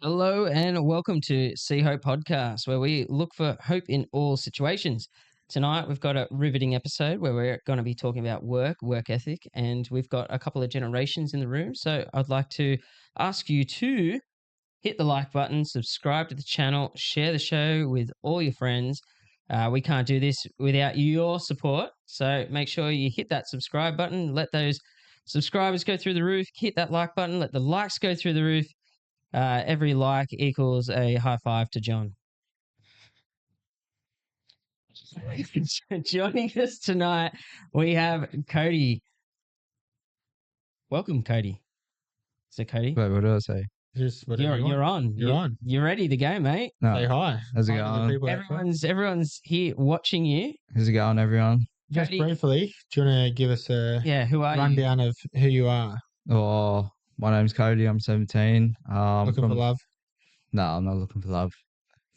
Hello and welcome to See Hope Podcast, where we look for hope in all situations. Tonight, we've got a riveting episode where we're going to be talking about work ethic, and we've got a couple of generations in the room. So I'd like to ask you to hit the like button, subscribe to the channel, share the show with all your friends. We can't do this without your support. So make sure you hit that subscribe button, let those subscribers go through the roof, hit that like button, let the likes go through the roof. Every like equals a high five to John. Joining us tonight, we have Cody. Welcome, Cody. So, Cody, Wait, what did I say? Just whatever you're on. You're on. You're ready to go, mate. No. Say hi. How's it Hi to the going? people out there. Everyone's here watching you. How's it going, everyone? Just Cody- briefly, do you want to give us a Yeah, who are you? rundown of who you are? Oh, my name's Cody. I'm 17. Looking for love No, I'm not looking for love.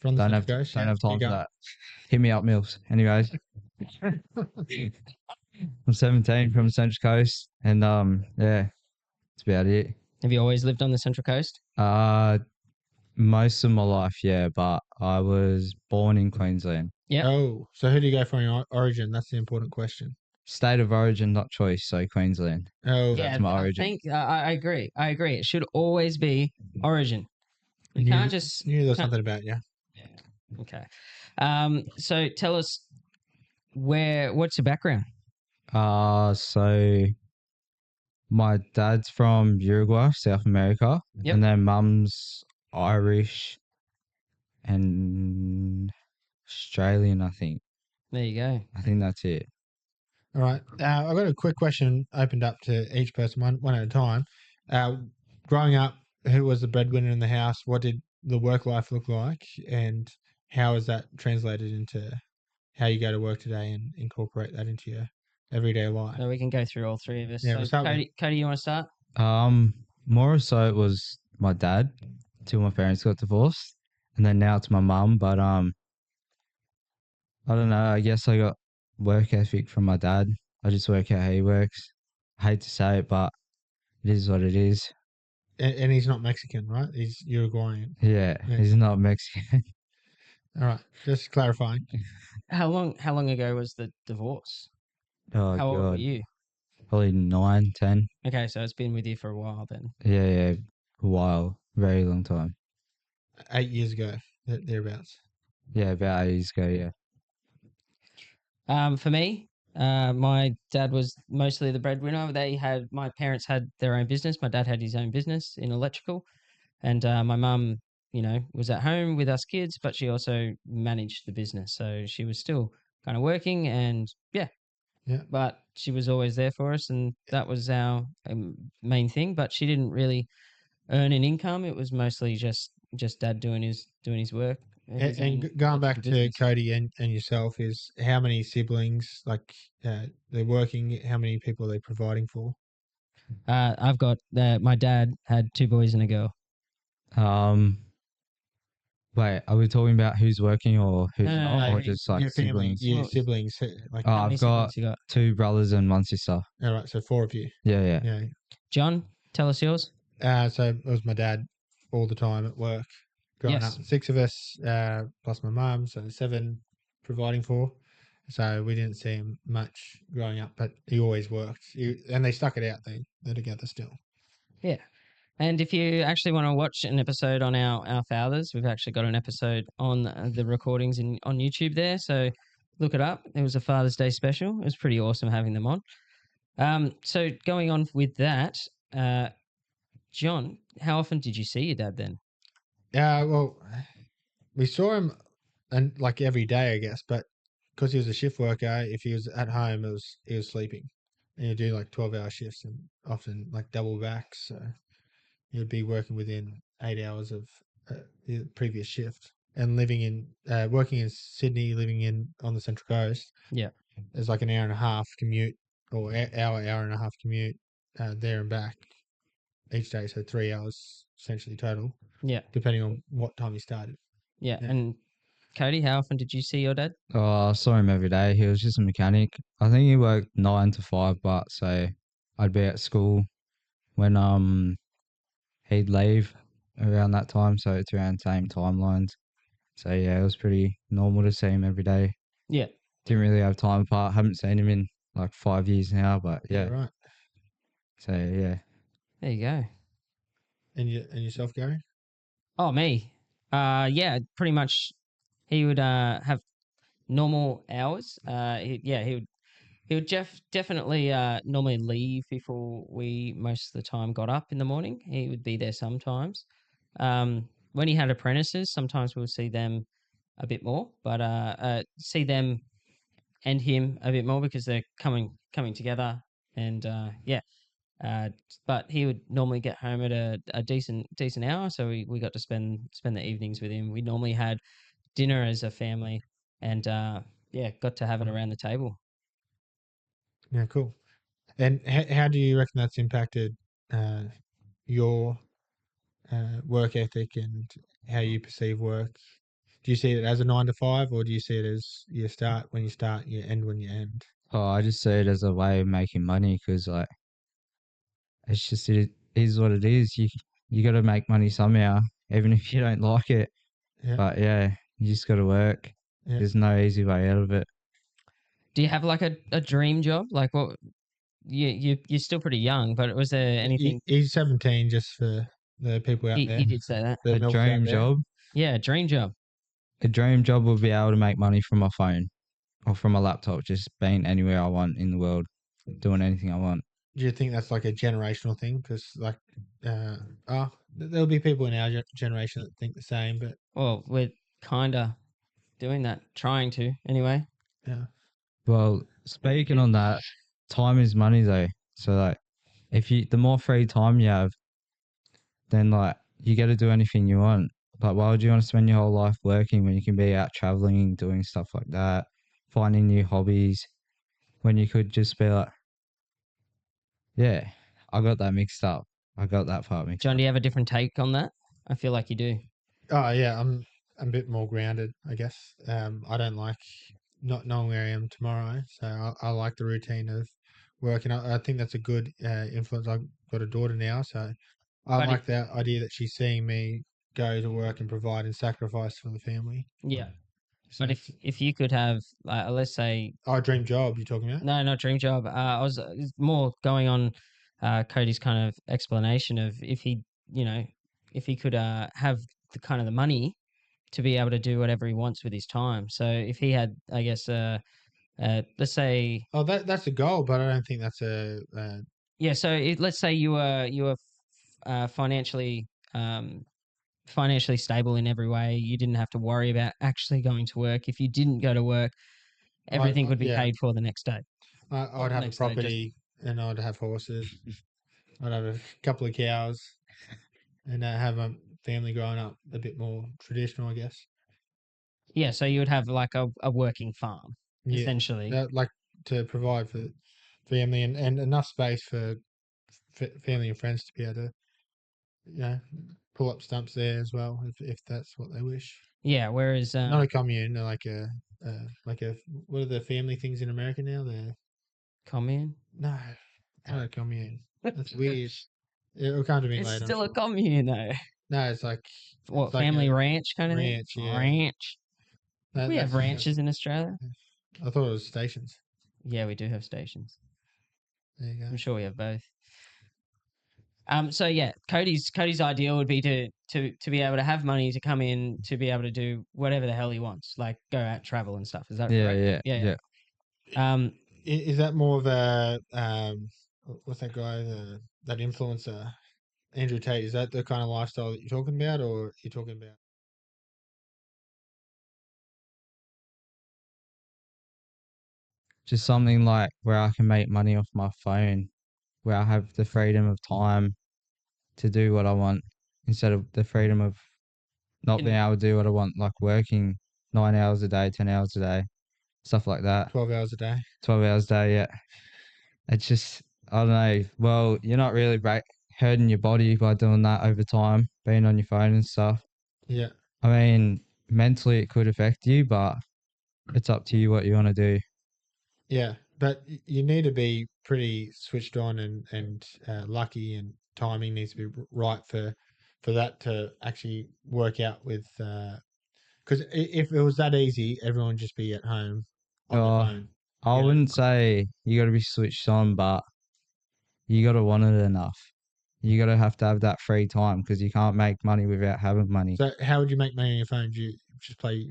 from the Don't have Central Coast? don't Yeah, have time you for go. that. Hit me up, Mills. Anyways, I'm 17 from the Central Coast, and yeah, that's about it. Have you always lived on the Central Coast? Most of my life, yeah, but I was born in Queensland. Yep. Oh, so who do you go for in origin? That's the important question. State of origin, not choice, so Queensland. Oh, Yeah, my I origin. think I agree. I agree. It should always be origin. You knew- can't just knew there was can't- something about you. Okay. So tell us what's your background? So my dad's from Uruguay, South America, Yep. and then mum's Irish and Australian, I think. There you go. I think that's it. All right. I've got a quick question opened up to each person, one at a time. Growing up, who was the breadwinner in the house? What did the work life look like? And how is that translated into how you go to work today and incorporate that into your everyday life? So we can go through all three of us. Yeah, So we'll start with- Cody, you want to start? More so it was my dad till my parents got divorced, and then now it's my mum. But I don't know. I guess I got work ethic from my dad. I just work out how he works. I hate to say it, but it is what it is. And he's not Mexican, right? He's Uruguayan. Yeah, Yeah. he's not Mexican. All right, just clarifying. How long ago was the divorce? Oh How old were god, you? probably 9, 10. Okay, so it's been with you for a while then. Yeah, a while, very long time. 8 years ago, thereabouts. Yeah, about 8 years ago. Yeah. For me, my dad was mostly the breadwinner. My parents had their own business. My dad had his own business in electrical, and my mum, was at home with us kids, but she also managed the business. So she was still kind of working, and yeah. But she was always there for us, and that was our main thing. But she didn't really earn an income. It was mostly just dad doing his work. And going back to business. Cody and yourself, is how many siblings, like they're working, how many people are they providing for? I've got my dad had 2 boys and a girl. Wait, are we talking about who's working or who's No, not, no, or just like your family, siblings? your Well, siblings, like Oh, How many I've got siblings you got? 2 brothers and 1 sister. all right, so 4 of you. Yeah. Yeah. John, tell us yours. So it was my dad all the time at work. Growing Yes. up, 6 of us, plus my mum, so 7 providing for. So we didn't see him much growing up, but he always worked. And they stuck it out. They're together still. Yeah. And if you actually want to watch an episode on our fathers, we've actually got an episode on the recordings on YouTube there. So look it up. It was a Father's Day special. It was pretty awesome having them on. So going on with that, John, how often did you see your dad then? Well, we saw him and like every day, I guess, but because he was a shift worker, if he was at home, he was sleeping. And he'd do like 12-hour shifts and often like double backs. So he'd be working within 8 hours of the previous shift. And working in Sydney, on the Central Coast. Yeah. There's like an hour and a half commute or hour and a half commute there and back each day. So 3 hours essentially total. Yeah. Depending on what time he started. Yeah. Yeah. And Cody, how often did you see your dad? Oh, I saw him every day. He was just a mechanic. I think he worked 9 to 5, but so I'd be at school when he'd leave, around that time, so it's around the same timelines. So yeah, it was pretty normal to see him every day. Yeah. Didn't really have time apart. Haven't seen him in like 5 years now, but Yeah, yeah. right. So yeah, There you go. And yourself, Gary? Oh, me. Yeah, pretty much. He would have normal hours. He would definitely normally leave before we most of the time got up in the morning. He would be there sometimes. When he had apprentices, sometimes we'll see them a bit more, but see them and him a bit more because they're coming together. And uh, but he would normally get home at a decent hour, so we got to spend the evenings with him. We normally had dinner as a family, and got to have it around the table. Yeah, cool. And how do you reckon that's impacted your work ethic and how you perceive work? Do you see it as a 9 to 5, or do you see it as you start when you start, you end when you end? I just see it as a way of making money because like it's just it is what it is. You got to make money somehow, even if you don't like it. Yeah, But yeah, you just got to work. yeah. There's no easy way out of it. Do you have like a dream job? Like what? You're still pretty young, but was there anything? He's 17, just for the people out there, He did say that. the A milks out dream there. job. Yeah, dream job. A dream job would be able to make money from my phone or from my laptop, just being anywhere I want in the world, doing anything I want. Do you think that's like a generational thing? Because like, there'll be people in our generation that think the same, but Well, we're kind of doing that, trying to anyway. yeah, Well, speaking on that, time is money though. So like, the more free time you have, then like you get to do anything you want. Like, why would you want to spend your whole life working when you can be out traveling, doing stuff like that, finding new hobbies, when you could just be like, yeah, I got that mixed up. I got that part mixed John, up. do you have a different take on that? I feel like you do. oh yeah, I'm a bit more grounded, I guess. I don't like not knowing where I am tomorrow, so I like the routine of working. I think that's a good influence. I've got a daughter now, so I But like that idea that she's seeing me go to work and provide and sacrifice for the family. yeah, So but if you could have, let's say, dream job you're talking about? no, not dream job. I was more going on Cody's kind of explanation of if he, if he could have the kind of the money to be able to do whatever he wants with his time. So if he had, I guess, let's say, Oh, that's a goal, but I don't think that's a yeah. So let's say you were financially financially stable in every way. You didn't have to worry about actually going to work. If you didn't go to work, everything would be yeah. paid for the next day. I'd have a next day, just- property and I'd have horses. I'd have a couple of cows and have a family growing up a bit more traditional, I guess. Yeah, so you would have like a working farm, Yeah, essentially. like to provide for family and enough space for family and friends to be able to, pull up stumps there as well if that's what they wish. Yeah, whereas Not a commune, like a what are the family things in America now? commune. No, not a commune. That's weird. It'll come to me It's later. I'm still a sure. commune though. No, it's like What, it's like family a ranch kind of thing? ranch. Yeah, Ranch. We have that's ranches in Australia. I thought it was stations. Yeah, we do have stations. There you I'm go. sure we have both. So yeah, Cody's ideal would be to be able to have money to come in to be able to do whatever the hell he wants, like go out travel and stuff. Is that Yeah, correct? yeah. Is that more of a what's that guy that influencer Andrew Tate? Is that the kind of lifestyle that you're talking about, or you're talking about? Just something like where I can make money off my phone, where I have the freedom of time to do what I want instead of the freedom of not Can- being able to do what I want, like working 9 hours a day, 10 hours a day, stuff like that. 12 hours a day. 12 hours a day, yeah. It's just, I don't know. Well, you're not really hurting your body by doing that over time, being on your phone and stuff. Yeah, I mean, mentally it could affect you, but it's up to you what you want to do. yeah, but you need to be pretty switched on and lucky, and timing needs to be right for for that to actually work out with. Because if it was that easy, everyone would just be at home on their Uh, phone. I you know? wouldn't say you got to be switched on, but you got to want it enough. You got to have that free time because you can't make money without having money. So how would you make money on your phone? Do you just play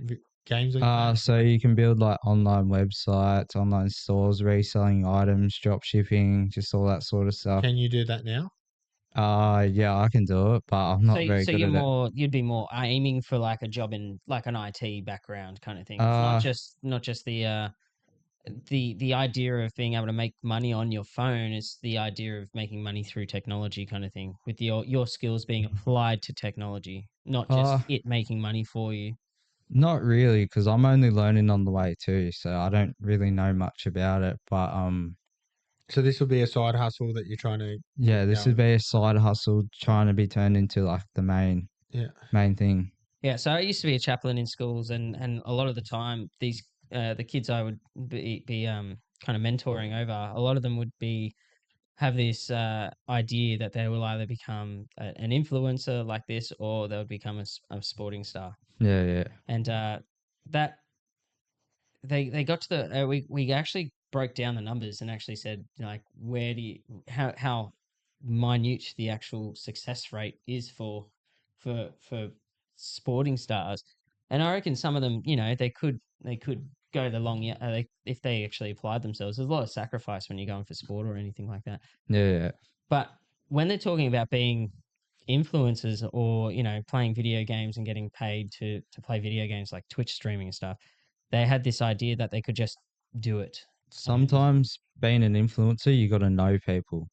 games on your phone? So you can build like online websites, online stores, reselling items, drop shipping, just all that sort of stuff. Can you do that now? Yeah, I can do it, but I'm not very So good at it. you'd be more aiming for like a job in like an IT background kind of thing. It's Uh, not just the idea of being able to make money on your phone. Is the idea of making money through technology kind of thing, with your skills being applied to technology, not uh, just it making money for you. Not really, because I'm only learning on the way too, so I don't really know much about it. But So this will be a side hustle that you're trying to yeah, get this would going. be a side hustle trying to be turned into like the Yeah. main thing. Yeah, so I used to be a chaplain in schools, and a lot of the time, these the kids I would be kind of mentoring over, a lot of them would be have this idea that they will either become an influencer like this, or they would become a sporting star, Yeah, yeah, and that they got to the we actually broke down the numbers and actually said, like, where do you how minute the actual success rate is for sporting stars. And I reckon some of them, they could go the long, if they actually applied themselves. There's a lot of sacrifice when you're going for sport or anything like that. yeah, yeah. But when they're talking about being influencers, or playing video games and getting paid to play video games, like Twitch streaming and stuff, they had this idea that they could just do it. And Sometimes being an influencer, you got to know people.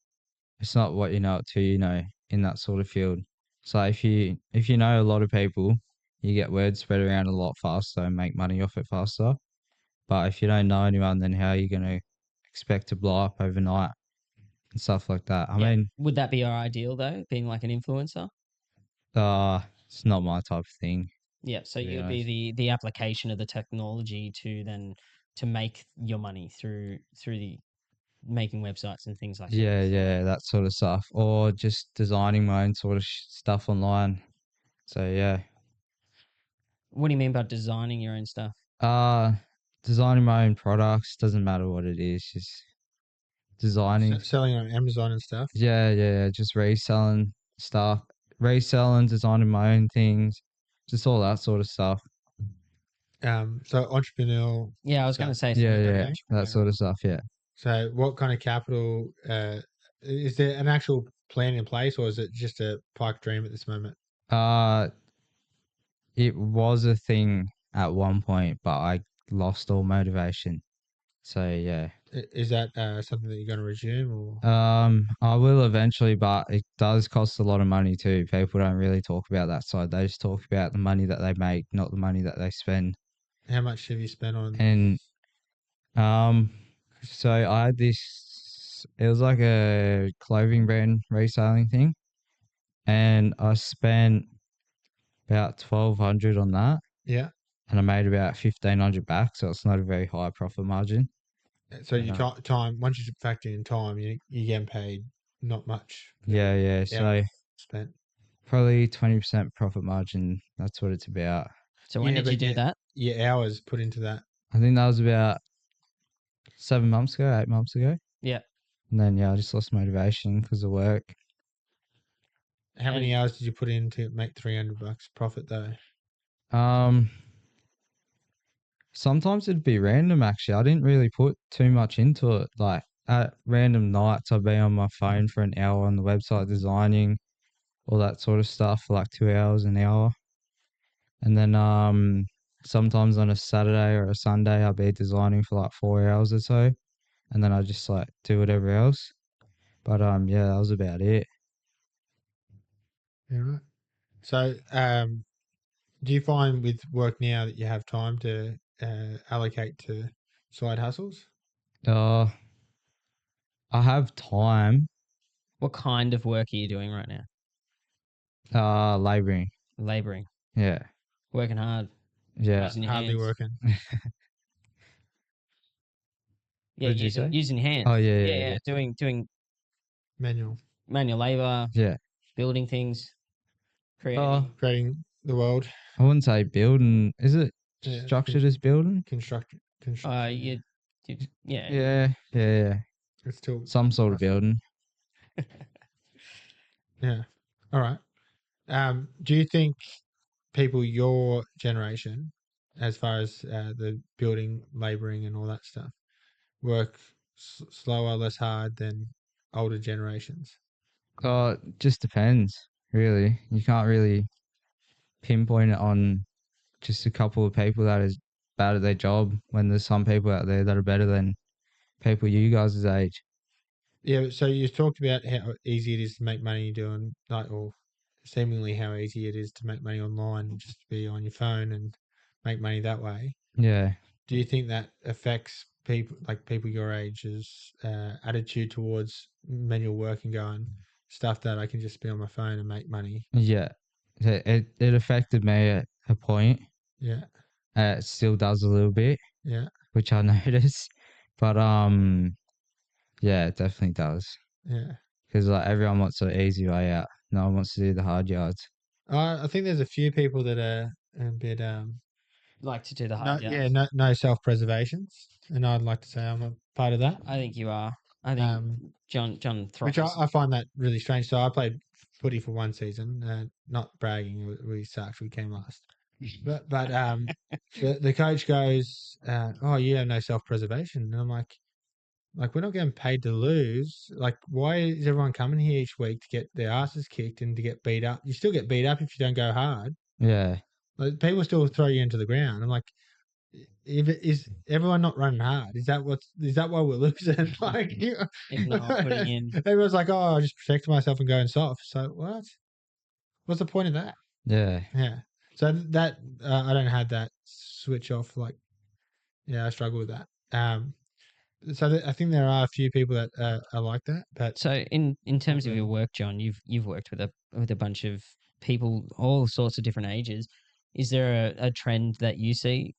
It's not what you know it to, in that sort of field. So if you know a lot of people, you get word spread around a lot faster and make money off it faster. But if you don't know anyone, then how are you gonna expect to blow up overnight and stuff like that? I yeah, mean, would that be our ideal though, being like an influencer? it's not my type of thing, Yeah, so to be you'd be honest. the application of the technology to make your money through the making websites and things like that. Yeah, yeah, that sort of stuff, or just designing my own sort of stuff online. So yeah, What do you mean by designing your own stuff? uh, designing my own products doesn't matter what it is, just designing. Selling on Amazon and stuff. Yeah, yeah, yeah, just reselling stuff, reselling, designing my own things, just all that sort of stuff. So entrepreneurial Yeah, I was going to stuff. say Yeah, something like yeah, Okay. that entrepreneurial. sort of stuff. Yeah. So what kind of capital is there an actual plan in place, or is it just a pipe dream at this moment? Uh, it was a thing at one point, but I lost all motivation. So yeah. Is that something that you're going to resume, or I will eventually, but it does cost a lot of money too. People don't really talk about that side. They just talk about the money that they make, not the money that they spend. how much have you spent on? And um, so I had this. It was like a clothing brand reselling thing, and I spent about 1,200 on that, Yeah. and I made about 1,500 back. So it's not a very high profit margin. So But your time, once you factor in time, you get paid not much for yeah, yeah. the hours So spent. probably 20% profit margin. That's what it's about. So when Yeah, did you but do that? your hours put into that. I think that was about 7 months ago, 8 months ago. Yeah. And then, yeah, I just lost motivation because of work. How And many hours did you put in to make $300 profit though? Um, Sometimes it'd be random, actually. I didn't really put too much into it. Like at random nights, I'd be on my phone for an hour on the website designing, all that sort of stuff for like 2 hours, an hour. And then, sometimes on a Saturday or a Sunday, I'd be designing for like 4 hours or so. And then I just like do whatever else. But, yeah, that was about it. Yeah, right. So, do you find with work now that you have time to allocate to side hustles? Uh, I have time, what kind of work are you doing right now? laboring. Laboring, Yeah. working hard, Yeah. using your Hardly hands. working. Yeah, What did you say? using your Oh, hands. yeah, Yeah, yeah, yeah, yeah. doing Manual. manual labor, Yeah. building things. creating. creating the world. I wouldn't say building. Is it Yeah, structured as building? Construction. You, yeah. Yeah. It's still Some sort of building. Yeah. All right. Do you think people your generation, as far as the building, labouring, and all that stuff, work slower, less hard than older generations? It just depends, really. You can't really pinpoint it on just a couple of people that is bad at their job when there's some people out there that are better than people you guys' age. Yeah. So you talked about how easy it is to make money doing or seemingly how easy it is to make money online, just to be on your phone and make money that way. Yeah. Do you think that affects people your age's attitude towards manual work and going stuff that I can just be on my phone and make money? Yeah. It affected me at a point. Yeah, It still does a little bit, yeah, which I notice. But yeah, it definitely does. yeah. Because like everyone wants the easy way out. No one wants to do the hard yards. I think there's a few people that are a bit Like to do the hard yards. no self preservations, and I'd like to say I'm a part of that. I think you are. I think John Which thrives. I find that really strange. So I played footy for one season. Not bragging, we sucked. We came last. But the coach goes, "Oh, you have no self preservation," and I'm like, we're not getting paid to lose. Like, why is everyone coming here each week to get their asses kicked and to get beat up? You still get beat up if you don't go hard. Yeah. Like, people still throw you into the ground. I'm like, is everyone not running hard? Is that why we're losing? Like, If not putting in. everyone's like, oh, I just protect myself and going soft. So what? What's the point of that? Yeah. Yeah. So that I don't have that switch off. Like, yeah, I struggle with that. So I think there are a few people that are like that. But So in terms of really. your work, John, you've worked with a bunch of people, all sorts of different ages. Is there a trend that you see?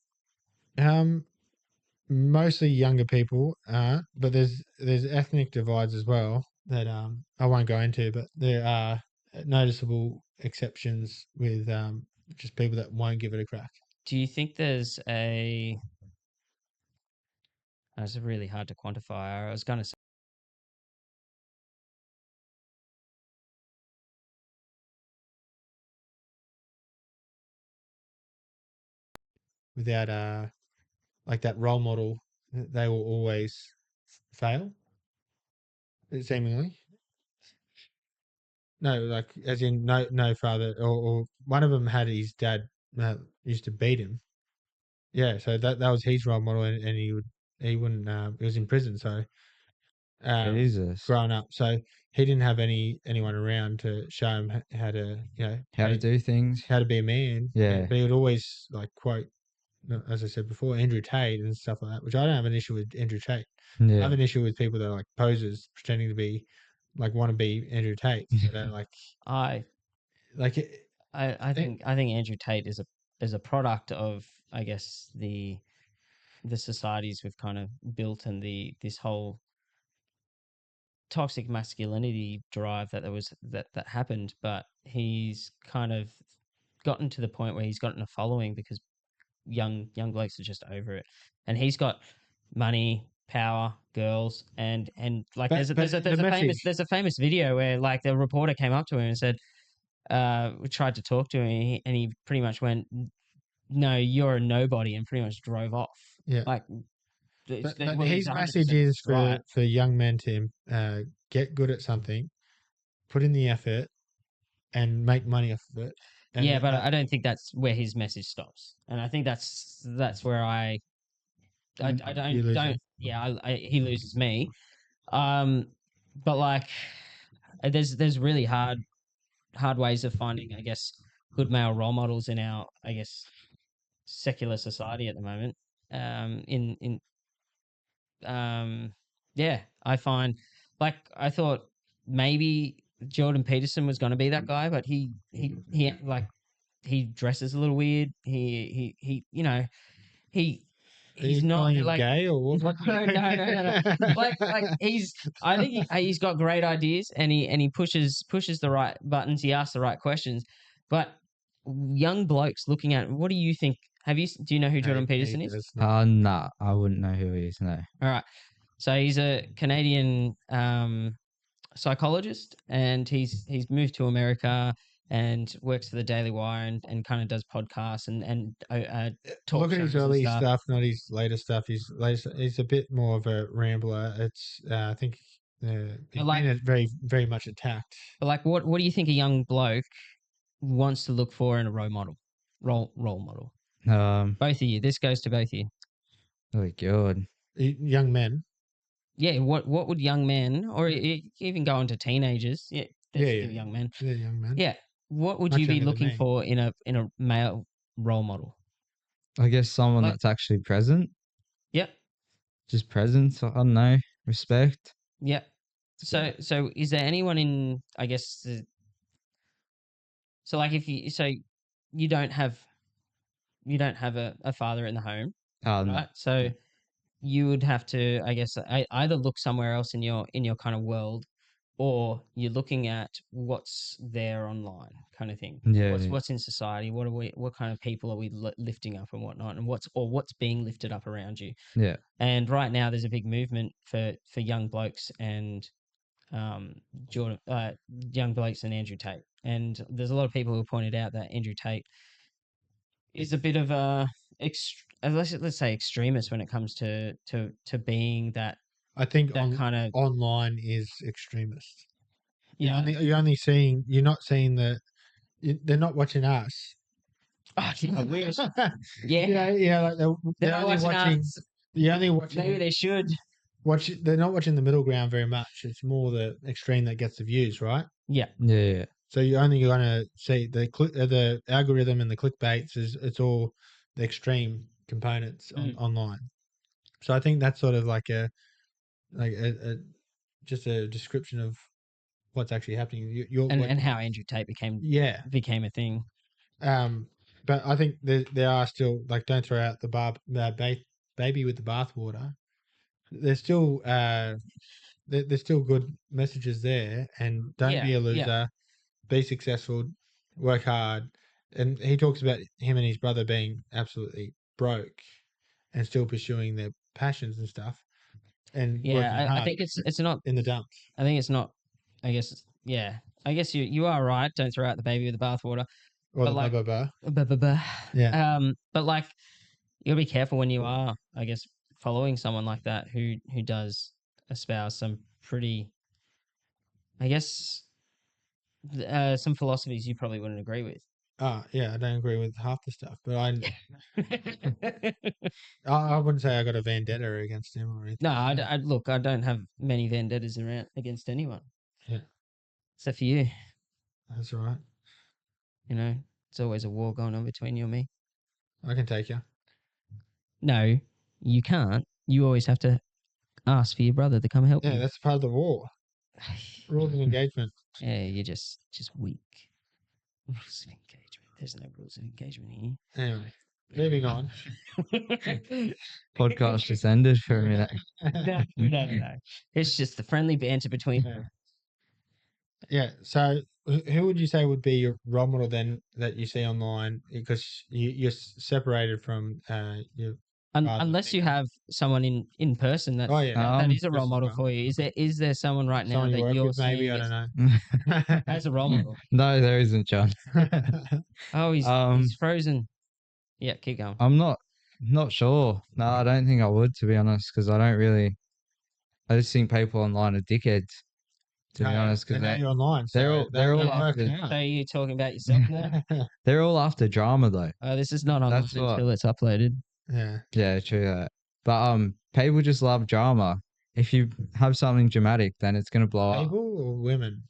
Mostly younger people aren't, but there's ethnic divides as well that I won't go into, but there are noticeable exceptions with just people that won't give it a crack. Do you think there's a? It's really hard to quantify. I was going to say. Without like that role model, they will always fail. Seemingly, no, like as in no father, or one of them had his dad used to beat him. Yeah, so that was his role model, and he wouldn't he was in prison, so Jesus. growing up, so he didn't have anyone around to show him how to How to do things. how to be a man. Yeah. But he would always like quote, as I said before, Andrew Tate and stuff like that, which I don't have an issue with Andrew Tate. I Yeah. have an issue with people that are like posers pretending to be like want to be Andrew Tate. That are like I like it, I think Andrew Tate is a product of, I guess, the societies we've kind of built, and this whole toxic masculinity drive that happened. But he's kind of gotten to the point where he's gotten a following because young blokes are just over it, and he's got money, power, girls, and like But- but the message- there's a famous video where like the reporter came up to him and said, we tried to talk to him, and he pretty much went, "No, you're a nobody," and pretty much drove off. Yeah. Like, but well, he's his 100% message is right. for young men to get good at something, put in the effort, and make money off of it. And Yeah, but I don't think that's where his message stops, and I think that's where I You lose don't him. yeah he loses me, but like there's really hard ways of finding, I guess, good male role models in our, I guess, secular society at the moment. Yeah, I find, like, I thought maybe Jordan Peterson was going to be that guy, but he like, he dresses a little weird. He he's you not calling him like gay or what? no. Like I think he's got great ideas, and he pushes the right buttons. He asks the right questions, But young blokes looking at what do you think? Do you know who Jordan Peterson is? Nah, I wouldn't know who he is. No. All right. So he's a Canadian psychologist, and he's moved to America and works for the Daily Wire and kind of does podcasts and talk Look at his shows and early stuff. stuff, not his later stuff. He's a bit more of a rambler. It's I think he's like- been very very much attacked. But like, what do you think a young bloke wants to look for in a role model? Role model. Both of you. This goes to both of you. Oh god. Young men. Yeah. What would young men, or even go into teenagers? Yeah. Yeah, Still young men. They're young men. Yeah. What would Much you be younger than looking me. for in a male role model? I guess someone Like- that's actually present. Yep. Just present. I don't know. Respect. Yep. So is there anyone in, I guess, so like if you don't have a father in the home, No. right? So you would have to, I guess, either look somewhere else in your kind of world, or you're looking at what's there online, kind of thing. Yeah, yeah. What's in society? What kind of people are we lifting up and whatnot, and what's being lifted up around you? Yeah. And right now, there's a big movement for young blokes and young blokes and Andrew Tate. And there's a lot of people who pointed out that Andrew Tate is a bit of a let's say extremist when it comes to being that I think kind of online is extremist. yeah. You're not seeing they're not watching us. Oh, yeah, weird. Yeah, Yeah, like they're they're not only watching. us. You're only Maybe watching. they should. They're not watching the middle ground very much. It's more the extreme that gets the views, right? Yeah, Yeah. So you're only going to see the algorithm and the clickbaits it's all the extreme components online. So I think that's sort of like a just a description of what's actually happening. and how Andrew Tate became a thing. But I think there are still, like, don't throw out the baby with the bathwater. There's still there's still good messages there, and don't be a loser, be successful, work hard. And he talks about him and his brother being absolutely broke and still pursuing their passions and stuff. And working hard I think it's not in the dumps. I think it's not. I guess I guess you are right. Don't throw out the baby with the bathwater. Or But the like- blah, blah, blah. Yeah. But like, you gotta be careful when you are, I guess, following someone like that who does espouse some pretty, I guess, some philosophies you probably wouldn't agree with. Yeah, I don't agree with half the stuff, but I wouldn't say I got a vendetta against him or anything. No, I don't have many vendettas around against anyone. Yeah. Except for you. That's all right. You know, it's always a war going on between you and me. I can take you. No, you can't. You always have to ask for your brother to come help Yeah, you. that's part of the war. Rules of engagement. Yeah, you're just weak. Rules of engagement. There's no rules of engagement here. Anyway, moving on. Podcast just ended for a minute. No. It's just the friendly banter between. Yeah. So, who would you say would be your role model then that you see online? Because you're separated from your. Unless you have someone in person that Oh yeah, that is a role Just model well. for you. Is there someone right now Someone you that work you're with, maybe, seeing I as, don't know. as a role model? No, there isn't, John. Oh, he's frozen. Yeah, keep going. I'm not sure. No, I don't think I would, to be honest, because I just think people online are dickheads, to be honest, And now because you're online. they're all- they're all working after- So are you talking about yourself now? they're all after drama, though. This is not on That's what- until it's uploaded. Yeah. Yeah, true that. But people just love drama. If you have something dramatic, then it's gonna blow up. People or women?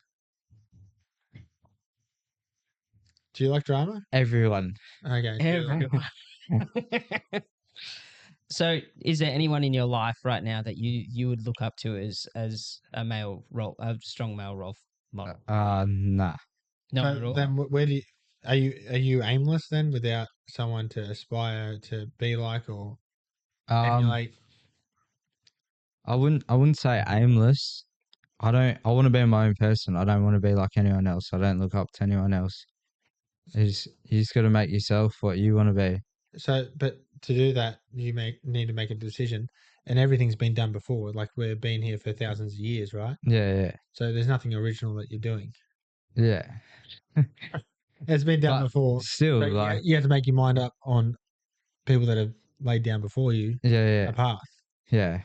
Do you like drama? Everyone. Okay. Everyone. So, is there anyone in your life right now that you would look up to as a strong male role model? Nah. No, So at all. then where do you, are you aimless then without someone to aspire to be like or emulate? I wouldn't say aimless. I want to be my own person. I don't want to be like anyone else. I don't look up to anyone else. You just got to make yourself what you want to be. So, but to do that, you need to make a decision, and everything's been done before. Like we've been here for thousands of years, right? Yeah, So there's nothing original that you're doing. yeah. It's been done But before. still, But like, you have to make your mind up on people that have laid down before you yeah, a path. yeah.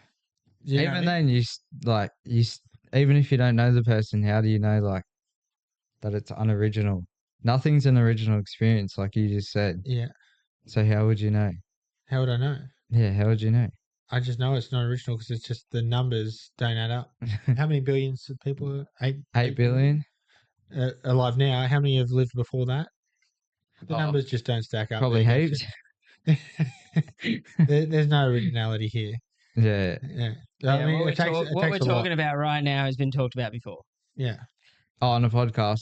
Do you know what I Even mean? then, even if you don't know the person, how do you know like that it's unoriginal? Nothing's an original experience, like you just said. Yeah. So how would you know? How would I know? Yeah, how would you know? I just know it's not original because it's just the numbers don't add up. How many billions of people? Are 8 billion? Alive now. How many have lived before that? The Oh, numbers just don't stack up. probably There you heaps. go. There's no originality here. Yeah. Yeah. Yeah, I mean, what it we're takes a lot. talking about right now has been talked about before. Yeah. Oh, on a podcast.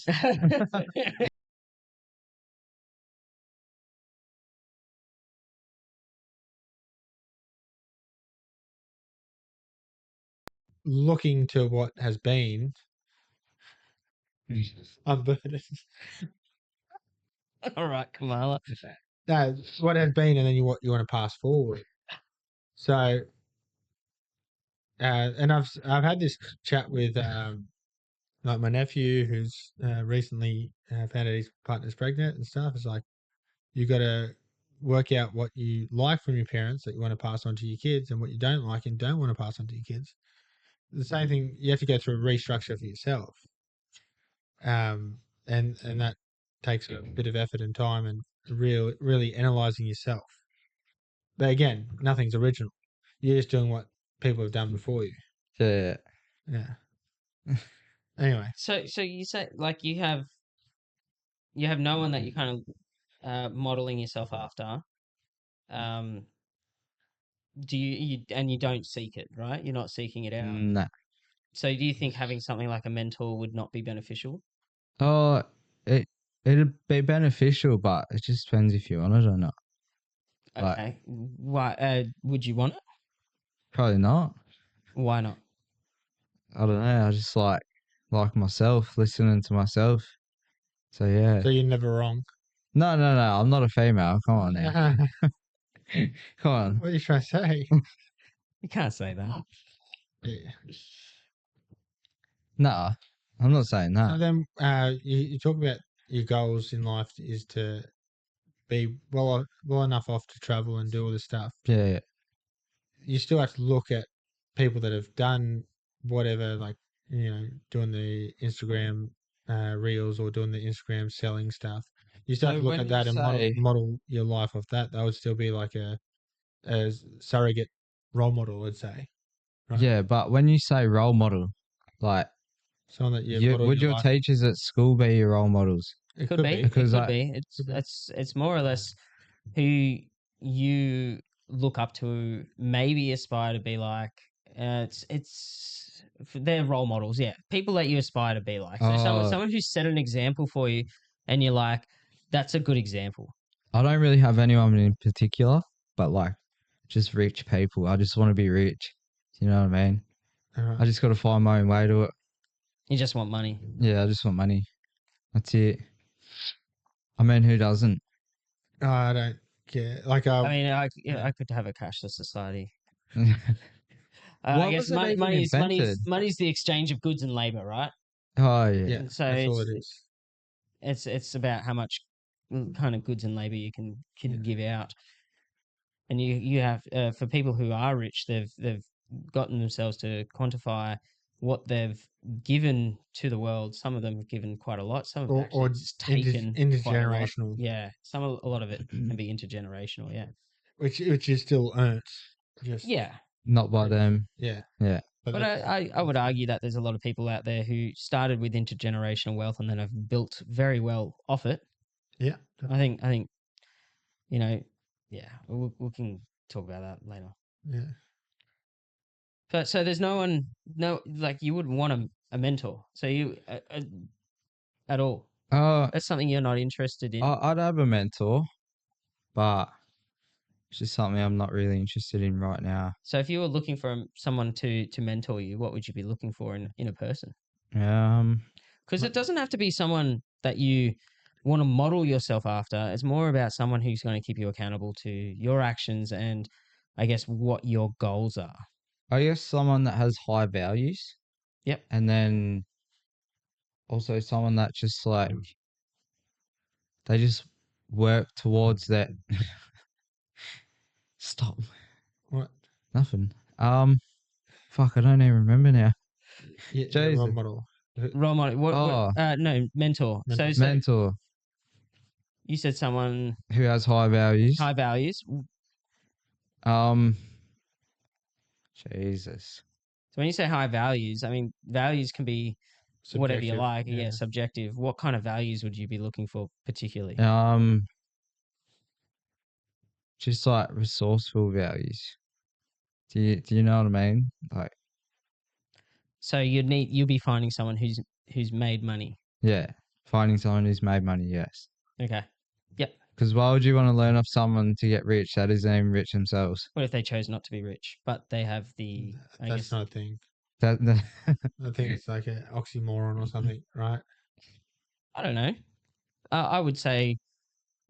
Looking to what has been, I'm burdened. All right, Kamala. No, what has been, and then you want to pass forward. So, and I've had this chat with like my nephew who's recently found out his partner's pregnant and stuff. It's like you got to work out what you like from your parents that you want to pass on to your kids, and what you don't like and don't want to pass on to your kids. The same thing, you have to go through a restructure for yourself, and that takes a bit of effort and time and really analyzing yourself. But again, nothing's original. You're just doing what people have done before you. Yeah. Yeah. Anyway, So you say like you have no one that you kind of modeling yourself after. Do you don't seek it, right? You're not seeking it out. Nah. So do you think having something like a mentor would not be beneficial? Oh, it'd be beneficial, but it just depends if you want it or not. Like, Okay. Why would you want it? probably not. Why not? I don't know. I just like myself, listening to myself. So yeah. so you're never wrong. No. I'm not a female. Come on now. Come on. What are you trying to say? You can't say that. Yeah. Nah, I'm not saying So that. then you talk about your goals in life is to be well enough off to travel and do all this stuff. Yeah. You still have to look at people that have done whatever, like doing the Instagram reels or doing the Instagram selling stuff. You still have So to look when at you that and say- model your life off that. That would still be like a surrogate role model, I'd say. Right? Yeah, but when you say role model, like, Someone that you model would your your life. teachers at school be your role models? It Could be. It Because could I- be. Could be. It's more or less who you look up to, maybe aspire to be like. They're role models, yeah. People that you aspire to be like. So Oh. someone who set an example for you, and you're like, that's a good example. I don't really have anyone in particular, but like, just rich people. I just want to be rich. You know what I mean? Alright. I just got to find my own way to it. You just want money. Yeah, I just want money. That's it. I mean, who doesn't? I don't care. Like I mean, I could have a cashless society. I What guess was it even invented? money's the exchange of goods and labor, right? Oh yeah. yeah, So that's all it is. it's about how much kind of goods and labor you can Yeah. give out, and you have for people who are rich, they've gotten themselves to quantify what they've given to the world. Some of them have given quite a lot. Some have Or actually just taken quite a lot. intergenerational, Yeah, a lot of it can be intergenerational. Yeah, which is still earned. Just yeah. Not by them. yeah. Yeah. But I would argue that there's a lot of people out there who started with intergenerational wealth and then have built very well off it. Yeah. I think yeah, we can talk about that later. Yeah. But so there's like you wouldn't want a mentor. So you at all. That's something you're not interested in. I'd have a mentor, but it's just something I'm not really interested in right now. So if you were looking for someone to mentor you, what would you be looking for in a person? Um, Because it doesn't have to be someone that you want to model yourself after. It's more about someone who's going to keep you accountable to your actions and, I guess, what your goals are. I guess someone that has high values. Yep. And then also someone that just like they just work towards that. Stop. What? Nothing. Fuck, I don't even remember now. Yeah, Jesus. role model. Role model. Oh. No, mentor. Mentor. So Mentor you said someone who has high values. high values. Jesus. So when you say high values, I mean, values can be whatever you Subjective, like. Yeah, subjective. What kind of values would you be looking for particularly? Just like resourceful values. Do you know what I mean? Like, So you'll be finding someone who's made money. yeah, finding someone who's made money. Yes. Okay. Yep. Because why would you want to learn off someone to get rich that isn't even rich themselves? What if they chose not to be rich, but they have the? I That's guess not a thing. That I think it's like an oxymoron or something, right? I don't know. I would say,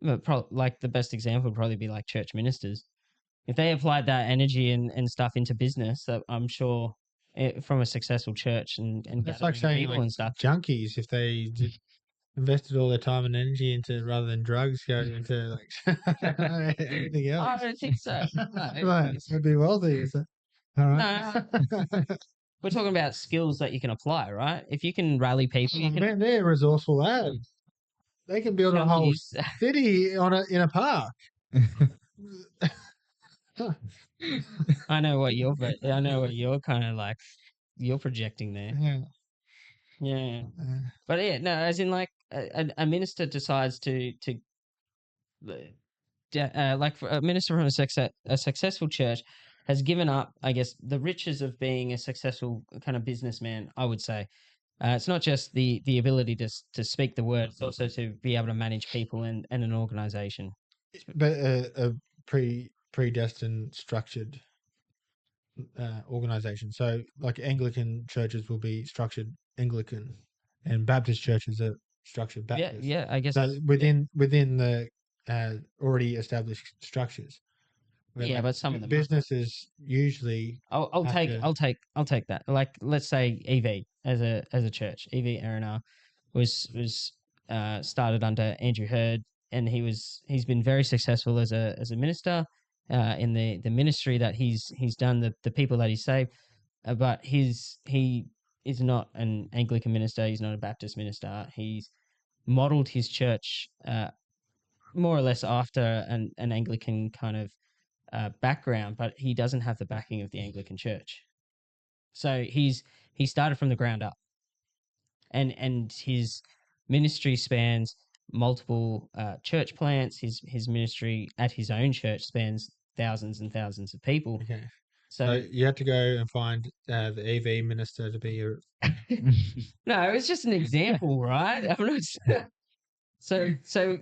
like the best example would probably be like church ministers. If they applied that energy and stuff into business, I'm sure from a successful church and That's like gathering saying people like and stuff. junkies, if they invested all their time and energy into rather than drugs, go into like anything I else. don't think so. No, Right, would be wealthy. Is that all right? we're talking about skills that you can apply, right? If you can rally people, you can. Man, they're resourceful lads. They can build a whole Junkies. city in a park. I know what you're kind of like. You're projecting there. Yeah. Yeah. But yeah, no, as in like a minister decides to like a minister from a successful church has given up, I guess, the riches of being a successful kind of businessman. I would say it's not just the ability to speak the word; it's also to be able to manage people and an organization. But a predestined structured organization. So, like Anglican churches will be structured Anglican, and Baptist churches are structured Yeah, Baptist. yeah, I guess. So within the already established structures. Where, Yeah, like, but some of them are. businesses usually I'll have take to- I'll take that. Like let's say EV as a church. EV R&R was started under Andrew Hurd, and he's been very successful as a minister in the ministry that he's done, the people that he's saved. But he is not an Anglican minister. He's not a Baptist minister. He's modeled his church more or less after an Anglican kind of background, but he doesn't have the backing of the Anglican Church. So he started from the ground up, and his ministry spans multiple church plants. His ministry at his own church spans thousands and thousands of people. Okay. So So you have to go and find the EV minister to be your. no, it's just an example, right? I'm not. So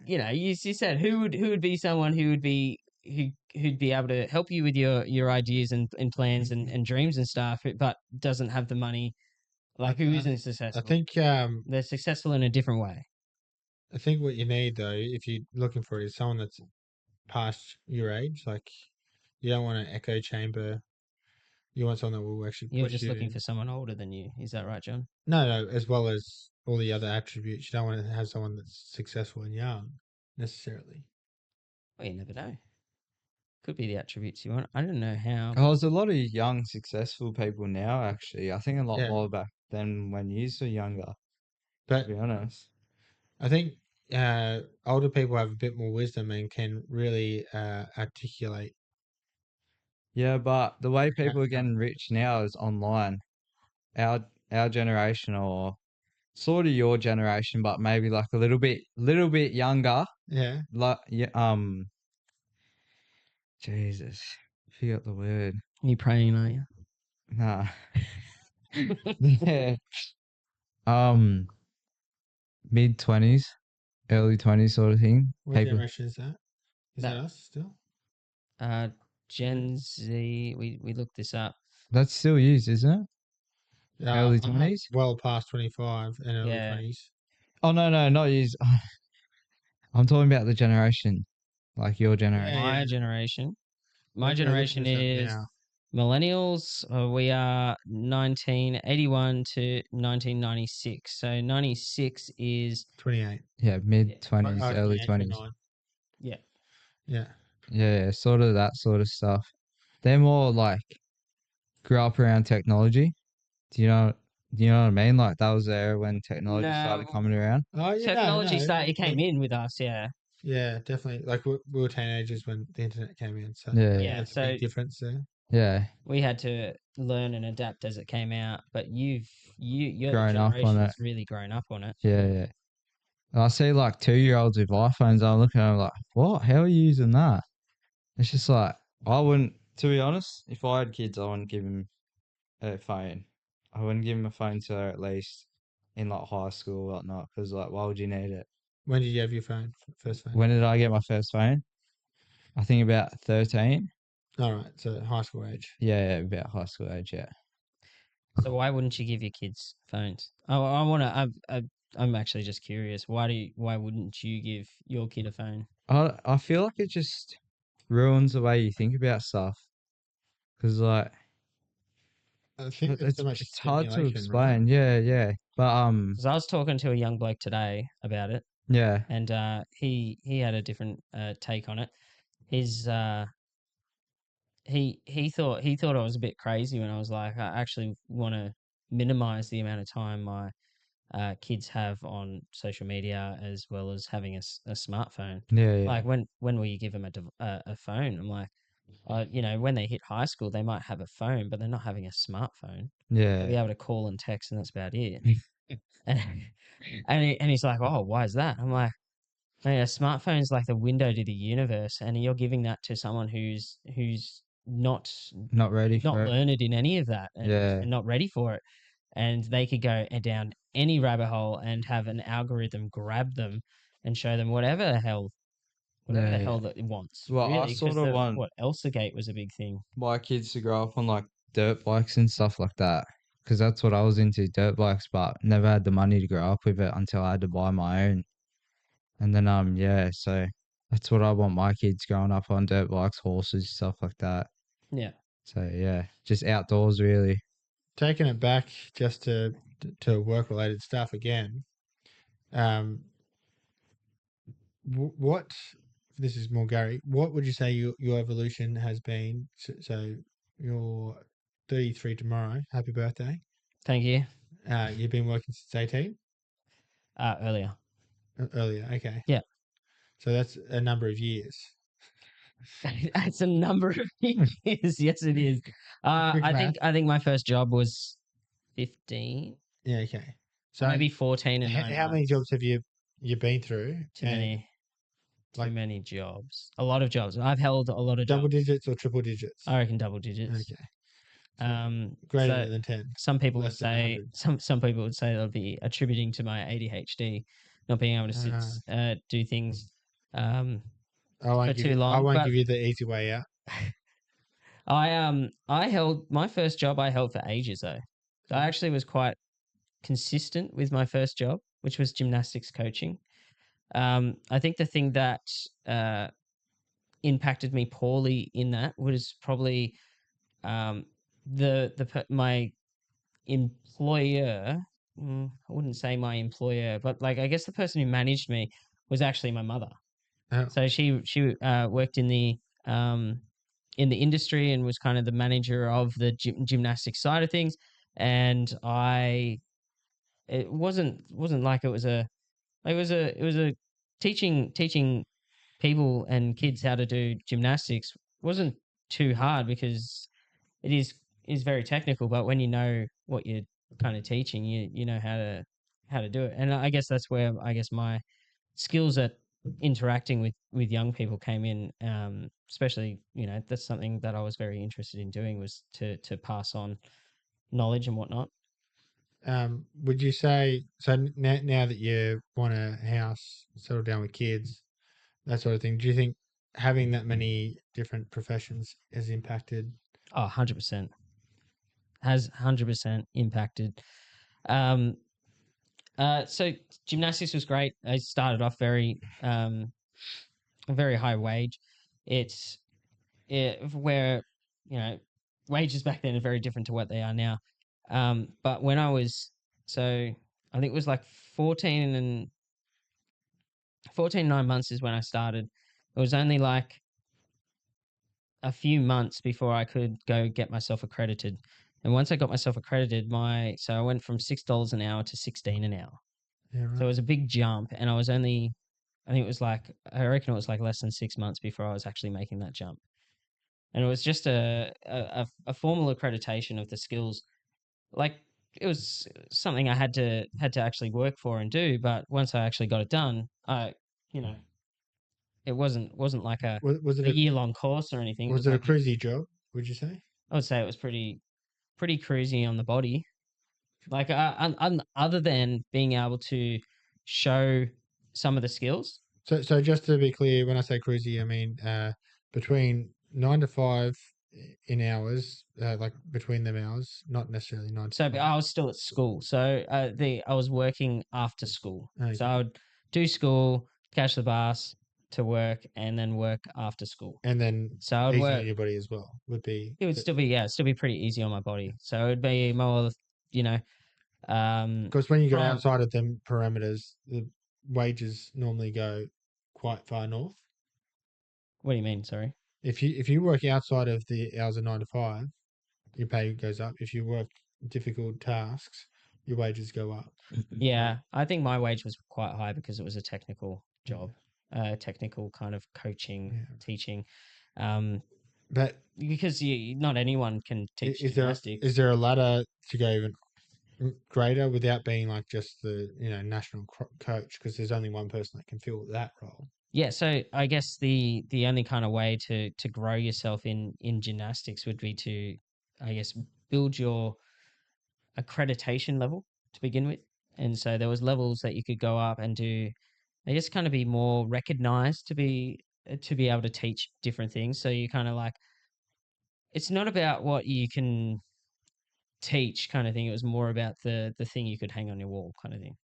you said who would be someone who'd be able to help you with your ideas and plans and dreams and stuff, but doesn't have the money. Like who isn't successful? I think they're successful in a different way. I think what you need though, if you're looking for it, is someone that's past your age. Like you don't want an echo chamber. You want someone that will actually You're push just you. looking for someone older than you. Is that right, John? No, as well as all the other attributes. You don't want to have someone that's successful and young necessarily. Well, you never know. Could be the attributes you want. I don't know how. Oh, there's a lot of young, successful people now, actually. I think a lot Yeah. more back than when you were younger, But to be honest. I think older people have a bit more wisdom and can really articulate. Yeah, but the way people are getting rich now is online. Our generation, or sort of your generation, but maybe like a little bit younger. Yeah. Like Jesus, I forgot the word. You praying, are you? Nah. Yeah. Mid-20s, early 20s sort of thing. What People. generation is that? Is that us still? Gen Z. We looked this up. That's still used, isn't it? Early I'm 20s? well past 25 and early Yeah. 20s. Oh, no, not used. I'm talking about the generation, like your generation. My yeah. generation. My We're looking generation this up is now. millennials. We are 1981 to 1996. So 96 is 28. Yeah, mid Oh, 20s, early 28, 20s. 29. yeah. Yeah. Yeah, sort of that sort of stuff. They're more like grew up around technology. Do you know? Do you know what I mean? Like that was there when technology started No, coming around. Oh, yeah, technology no. started. It came in with us. Yeah. Yeah, definitely. Like we were teenagers when the internet came in, so Yeah, Yeah. that's a So big difference there. yeah. we had to learn and adapt as it came out. But your Growing up on it. generation's really grown up on it. Yeah, yeah. And I see like 2-year-olds with iPhones. I'm looking at them like, what? How are you using that? It's just like I wouldn't. To be honest, if I had kids, I wouldn't give them a phone. I wouldn't give them a phone till they're at least in like high school or whatnot. Because like, why would you need it? When did you have your first phone? When did I get my first phone? I think about 13. All right, so high school age. Yeah, yeah, about high school age. Yeah. So why wouldn't you give your kids phones? I want to. I'm actually just curious. Why wouldn't you give your kid a phone? I feel like it just ruins the way you think about stuff. Because like I think there's it's so much it's hard to stimulation, right? explain. Yeah, yeah. But Because I was talking to a young bloke today about it, yeah, and he had a different take on it. His he thought I was a bit crazy when I was like, I actually want to minimize the amount of time my kids have on social media as well as having a smartphone. yeah, yeah, Like when will you give them a phone? I'm like, when they hit high school, they might have a phone, but they're not having a smartphone. They'll be yeah, able to call and text, and that's about it. And he's like, oh, why is that? I'm like, "Mate, a smartphone's like the window to the universe, and you're giving that to someone who's not not ready not for it. learned in any of that Yeah, and not ready for it. And they could go down any rabbit hole and have an algorithm grab them and show them whatever the yeah, hell yeah. that it wants, Well, I really. sort Because of the want what Elsagate was a big thing. my kids to grow up on like dirt bikes and stuff like that. Because that's what I was into, dirt bikes, but never had the money to grow up with it until I had to buy my own. And then yeah, so that's what I want my kids growing up on, dirt bikes, horses, stuff like that. Yeah. So yeah, just outdoors really. Taking it back just to work related stuff again. What this is more Gary. What would you say your evolution has been? So you're 33 tomorrow. Happy birthday. Thank you. You've been working since 18 Earlier. earlier. Okay, Yeah. so that's a number of years. That's a number of years. Yes, it is. Quick math. I think my first job was 15, Yeah. Okay. or So maybe 14 and how 9 many jobs months. have you been through? Too And many. Too like many jobs. A lot of jobs. I've held a lot of double jobs. digits or triple digits? I reckon double digits. Okay. So greater So than 10, some people would less than say 100. some people would say they'll be attributing to my ADHD, not being able to sit do things for too I long. won't But give you the easy way out. I held my first job. I held for ages though. So I actually was quite consistent with my first job, which was gymnastics coaching. I think the thing that impacted me poorly in that was probably um, my employer. I wouldn't say my employer, but like I guess the person who managed me was actually my mother. Oh, So she worked in the industry and was kind of the manager of the gymnastics side of things, and it wasn't like it was a teaching people and kids how to do gymnastics wasn't too hard because it is very technical, but when you know what you're kind of teaching, you know how to do it. And I guess that's where I guess my skills at interacting with young people came in. Especially, that's something that I was very interested in doing, was to pass on knowledge and whatnot. would you say so? Now that you want a house, settle down with kids, that sort of thing, do you think having that many different professions has impacted? Oh, 100%. Has 100% impacted. Um, So gymnastics was great. I started off a very high wage. It's where, you know, wages back then are very different to what they are now. But when I was, so I think it was like 9 months is when I started. It was only like a few months before I could go get myself accredited. And once I got myself accredited, so I went from $6 an hour to 16 an hour. Yeah, So it right. was a big jump, and I reckon it was like less than 6 months before I was actually making that jump. And it was just a formal accreditation of the skills. Like, it was something I had to actually work for and do. But once I actually got it done, you know, it wasn't like Was it a a year long course or anything. It was was it a like crazy job? Would you say? I would say it was pretty cruisy on the body. Like, other than being able to show some of the skills. So just to be clear, when I say cruisy, I mean between 9 to 5 in hours, like between them hours, not necessarily nine to So five. I was still at school. So I was working after school. So Okay. I would do school, catch the bus to work, and then work after school. And then So I would easy on work. your body as well would be. It would still be still be pretty easy on my body. So it would be more, you know, Because when you go from outside of them parameters, the wages normally go quite far north. what do you mean? Sorry. If you work outside of the hours of 9 to 5, your pay goes up. If you work difficult tasks, your wages go up. Yeah, I think my wage was quite high because it was a technical Yeah. job, technical kind of coaching, Yeah. teaching. Um, But because not anyone can teach gymnastics. is there a ladder to go even greater without being like just the national coach? Because there's only one person that can fill that role. Yeah, so I guess the only kind of way to grow yourself in gymnastics would be to, I guess, build your accreditation level to begin with. And so there was levels that you could go up and do, I guess, kind of be more recognized to be able to teach different things. So you kind of like, it's not about what you can teach kind of thing. It was more about the thing you could hang on your wall kind of thing.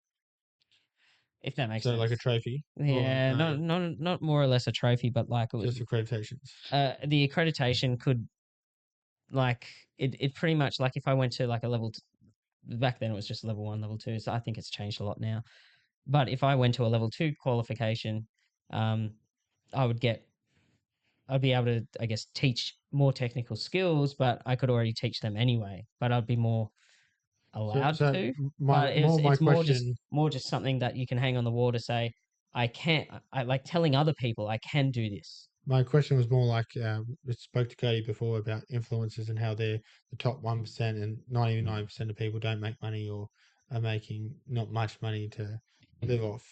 If that makes So like a sense. trophy, or Yeah, no, not more or less a trophy, but like it was, just accreditations. the accreditation could, like, it pretty much, like, if I went to like a back then it was just level 1, level 2, so I think it's changed a lot now. But if I went to a level 2 qualification, um, I would get I'd be able to, I guess, teach more technical skills, but I could already teach them anyway. But I'd be more allowed So to. my But more my it's question more just something that you can hang on the wall to say, I like telling other people I can do this. my question was more like we spoke to Cody before about influencers and how they're the top 1% and 99% of people don't make money or are making not much money to live off.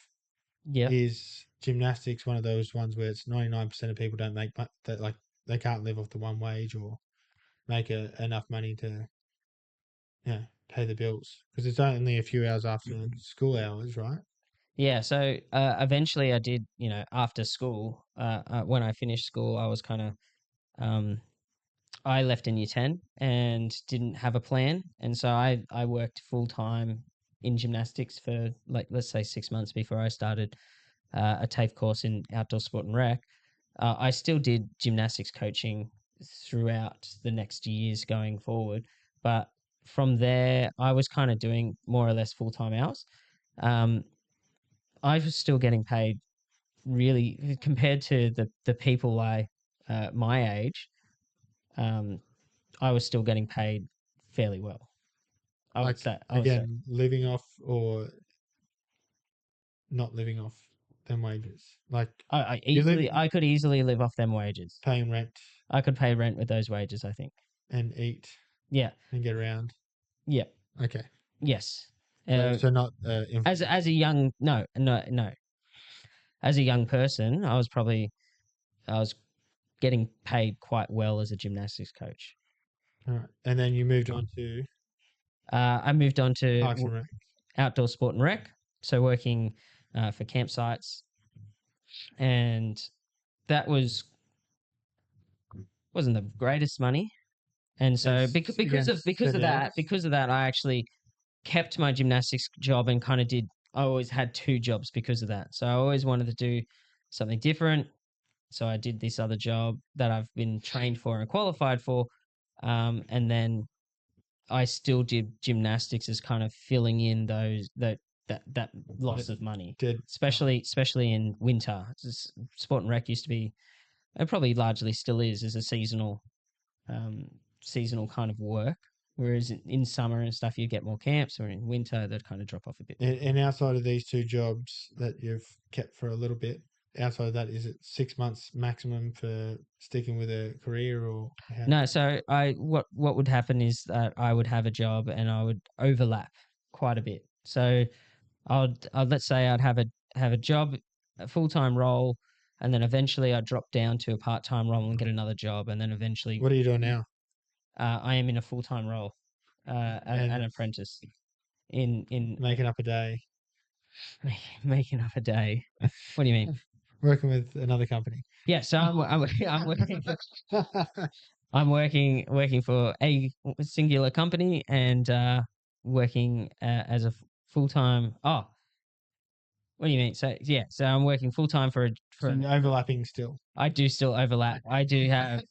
Yeah. Is gymnastics one of those ones where it's 99% of people don't make that, like they can't live off the one wage or make enough money to pay the bills? Because it's only a few hours after school hours, right? Yeah, so eventually I did, after school, when I finished school, I was kind of, I left in year 10 and didn't have a plan. And so I worked full time in gymnastics for, like, let's say 6 months before I started a TAFE course in outdoor sport and rec. I still did gymnastics coaching throughout the next years going forward. But from there, I was kind of doing more or less full time hours. Um, I was still getting paid really, compared to the people my age. Um, I was still getting paid fairly well. I would Like say. again, living off or not living off them wages. Like you live I could easily live off them wages. paying rent I could pay rent with those wages, I think. and eat Yeah. and get around. Yeah. Okay, Yes. so not As a young no. As a young person, I was getting paid quite well as a gymnastics coach. all right, and then you moved on to I moved on to Parks and Rec. outdoor sport and rec, so working for campsites, and that wasn't the greatest money. And so Against because of said hours. that, I actually kept my gymnastics job and kind of did. I always had two jobs because of that. So I always wanted to do something different. So I did this other job that I've been trained for and qualified for, and then I still did gymnastics as kind of filling in that loss of money, Did especially in winter. Sport and rec used to be, and probably largely still is a um, seasonal kind of work. Whereas in summer and stuff, you get more camps, or in winter, they'd kind of drop off a bit. and outside of these two jobs that you've kept for a little bit, outside of that, is it 6 months maximum for sticking with a career, or how? No, so what would happen is that I would have a job and I would overlap quite a bit. So I'd let's say I'd have a job, a full-time role, and then eventually I'd drop down to a part-time role and get another job, and then eventually What are you doing now? I am in a full-time role, an And apprentice in making up a day, making up a day. What do you mean? working with another company. Yeah, so I'm working for a singular company and working as a full time. Oh, what do you mean? So yeah, so I'm working full time for So you're overlapping still. I do still overlap. I do have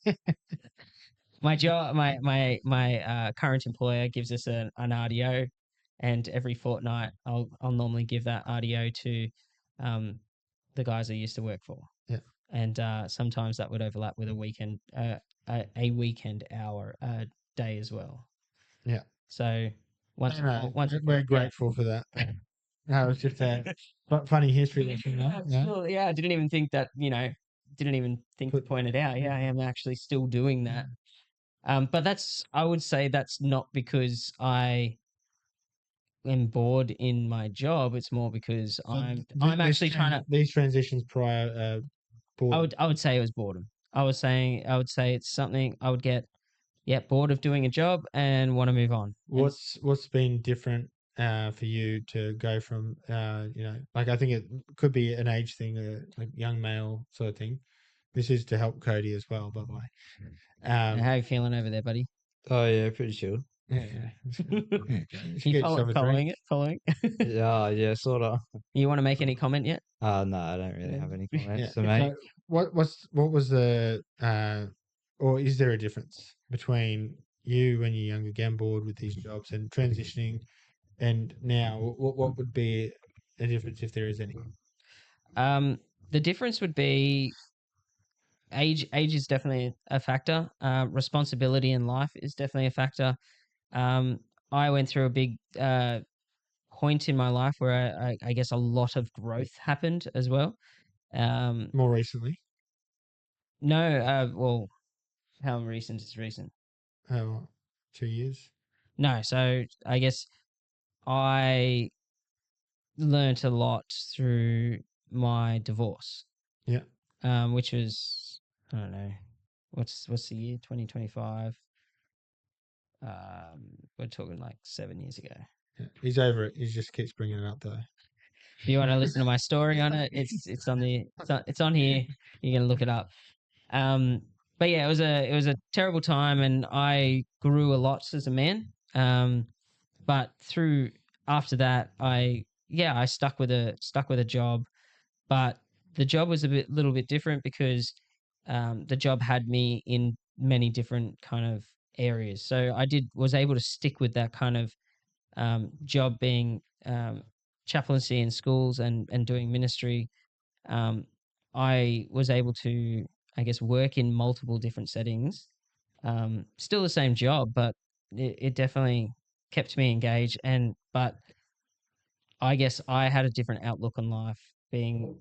my job. My current employer gives us an RDO, and every fortnight I'll normally give that RDO to the guys I used to work for. Yeah. And sometimes that would overlap with a weekend a weekend hour day as well. Yeah. So once We're yeah. grateful for that. No, it was just a funny history lesson. Yeah. Well, yeah, I didn't even think that, didn't even think to Put- point it out. Yeah, I am actually still doing that. But I would say that's not because I am bored in my job. It's more because I'm actually trying to. These transitions prior bored. I would say it was boredom. I would say it's something I would get, bored of doing a job and want to move on. And What's been different for you to go from like I think it could be an age thing, like young male sort of thing. This is to help Cody as well, by the way. how are you feeling over there, buddy? Oh yeah, pretty chill. Yeah, yeah. You following it? Following? Yeah, sort of. You want to make any comment yet? No, I don't really have any Yeah. comments to make. So what was the or is there a difference between you when you're younger, getting bored with these jobs and transitioning, and now what would be a difference if there is any? The difference would be age. Age is definitely a factor. Responsibility in life is definitely a factor. I went through a big point in my life where I guess a lot of growth happened as well. More recently, No, well, how recent is recent? 2 years. No, so I guess I learnt a lot through my divorce. Yeah. Which was, I don't know, what's the year? 2025. We're talking like 7 years ago. Yeah. He's over it. He just keeps bringing it up though. If you want to listen to my story on it, it's on here. You can look it up. But yeah, it was a terrible time, and I grew a lot as a man. But after that, I stuck with a job, but the job was little bit different because the job had me in many different kind of areas. So I was able to stick with that kind of job, being chaplaincy in schools and doing ministry. I was able to, I guess, work in multiple different settings. Still the same job, but it definitely kept me engaged. But I guess I had a different outlook on life, being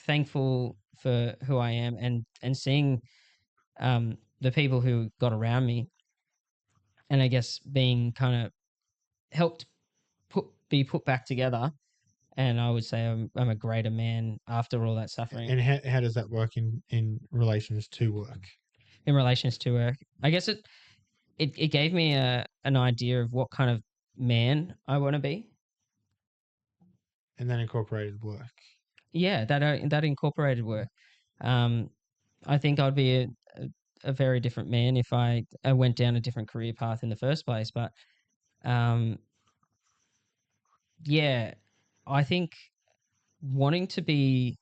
thankful for who I am and seeing the people who got around me, and I guess being kind of helped be put back together. And I would say I'm a greater man after all that suffering. And how does that work in relations to work? In relations to work, I guess it gave me an idea of what kind of man I want to be. And that incorporated work. Yeah, that incorporated work. I think I'd be a very different man if I went down a different career path in the first place. But yeah, I think wanting to be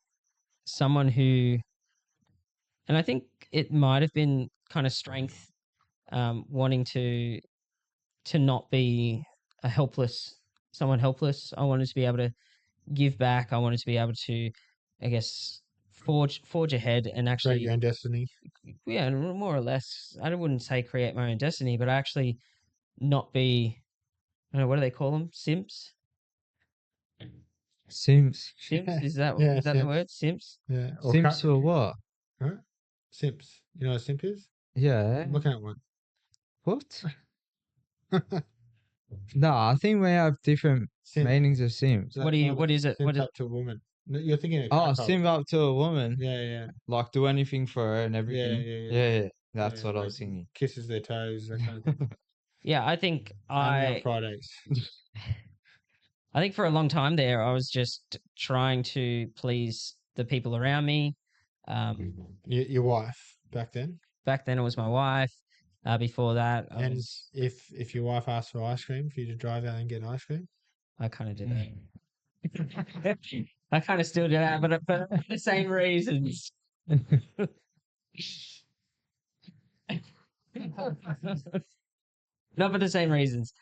someone who, and I think it might have been kind of strength, wanting to not be a helpless, someone helpless. I wanted to be able to give back. I wanted to be able to, I guess, forge ahead and Create actually, your own destiny. yeah, more or less. I wouldn't say create my own destiny, but actually not be. I don't know, what do they call them? Simps. Simps. Simps is Yeah, that the simps. word? Simps. Yeah. Or Simps for what? Huh? Simps. You know what a simp is? Yeah. I'm looking at one. What? No, I think we have different Simp. meanings of simps. What do you? What is it? What Simp is? up to a woman. No, you're thinking of Oh, cuckold. simp up to a woman. Yeah, yeah. Like do anything for her and Yeah, everything. yeah. Yeah. That's Yeah, what I like was thinking. kisses their toes, that kind of thing. Yeah, I think Only on I Fridays. I think for a long time there, I was just trying to please the people around me. Your wife back then. Back then, it was my wife. Before that, I And was if your wife asked for ice cream, for you to drive out and get ice cream. I kind of did that. I kind of still do that, but for the same reasons. Not for the same reasons.